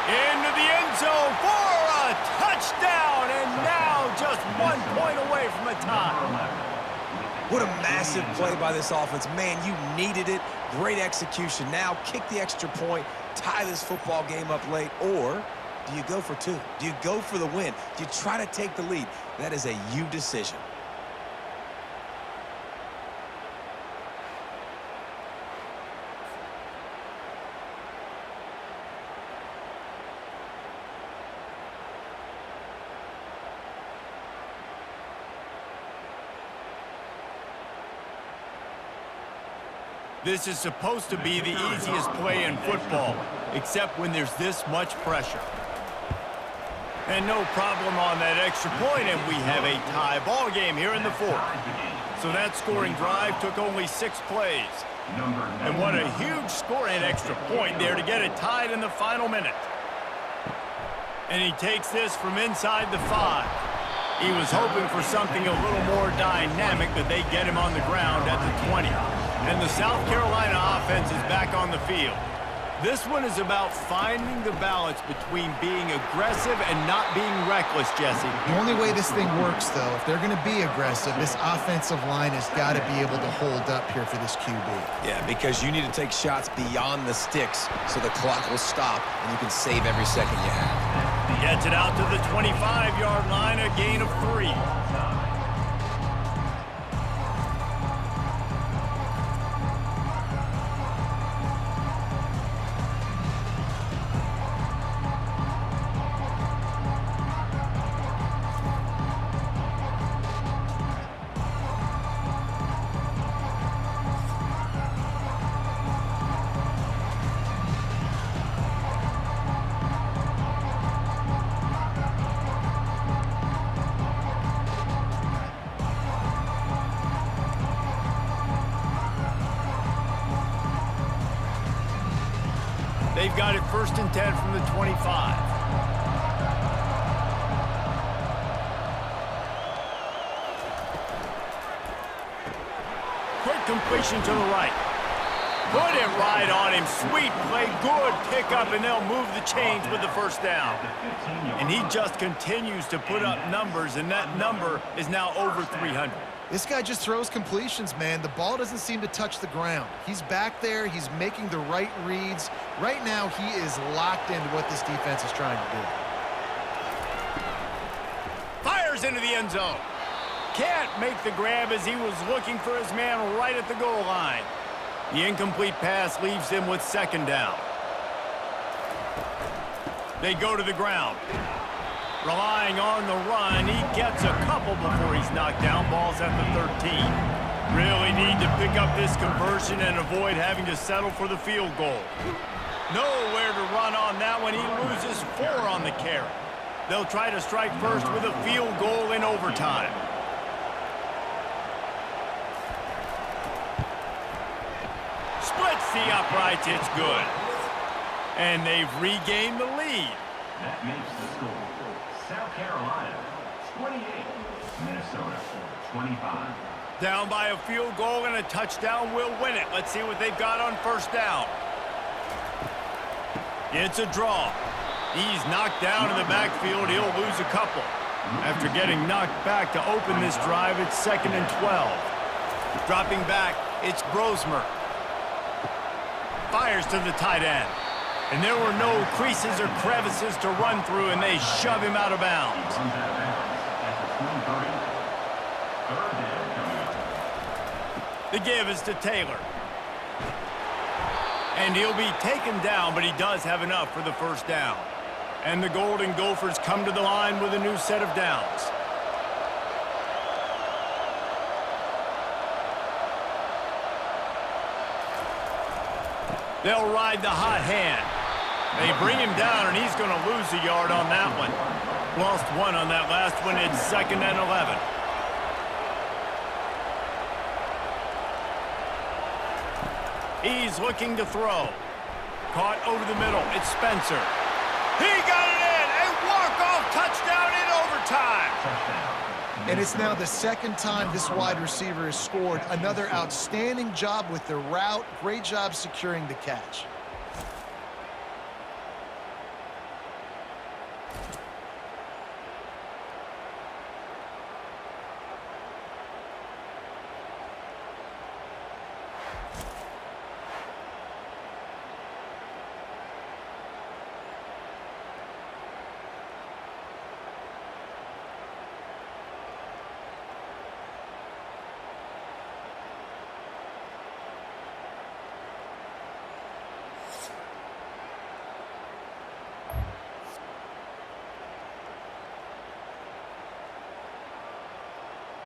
Into the end zone for a touchdown, and now just 1 point away from a tie. What a massive play by this offense. Man, you needed it. Great execution. Now kick the extra point, tie this football game up late, or do you go for 2? Do you go for the win? Do you try to take the lead? That is a you decision. This is supposed to be the easiest play in football, except when there's this much pressure. And no problem on that extra point, and we have a tie ball game here in the fourth. So that scoring drive took only 6 plays. And what a huge score and extra point there to get it tied in the final minute. And he takes this from inside the 5. He was hoping for something a little more dynamic, but they get him on the ground at the 20. And the South Carolina offense is back on the field. This one is about finding the balance between being aggressive and not being reckless, Jesse. The only way this thing works, though, if they're going to be aggressive, this offensive line has got to be able to hold up here for this QB. Yeah, because you need to take shots beyond the sticks so the clock will stop and you can save every second you have. Gets it out to the 25-yard line, a gain of 3. They've got it 1st and 10 from the 25. Quick completion to the right. Put it right on him. Sweet play. Good pickup, and they'll move the chains with the 1st down. And he just continues to put up numbers, and that number is now over 300. This guy just throws completions, man. The ball doesn't seem to touch the ground. He's back there. He's making the right reads. Right now, he is locked into what this defense is trying to do. Fires into the end zone. Can't make the grab as he was looking for his man right at the goal line. The incomplete pass leaves him with 2nd down. They go to the ground. Relying on the run, he gets a couple before he's knocked down. Ball's at the 13. Really need to pick up this conversion and avoid having to settle for the field goal. Nowhere to run on that one. He loses 4 on the carry. They'll try to strike first with a field goal in overtime. Splits the uprights. It's good. And they've regained the lead. That makes the score South Carolina 28, Minnesota 25. Down by a field goal and a touchdown will win it. Let's see what they've got on 1st down. It's a draw. He's knocked down in the backfield. He'll lose a couple. After getting knocked back to open this drive, it's 2nd and 12. Dropping back, it's Brosmer. Fires to the tight end. And there were no creases or crevices to run through, and they shove him out of bounds. The give is to Taylor. And he'll be taken down, but he does have enough for the 1st down. And the Golden Gophers come to the line with a new set of downs. They'll ride the hot hand. They bring him down, and he's going to lose a yard on that one. Lost 1 on that last one. It's 2nd and 11. He's looking to throw. Caught over the middle. It's Spencer. He got it in. A walk-off touchdown in overtime. And it's now the 2nd time this wide receiver has scored. Another outstanding job with the route. Great job securing the catch.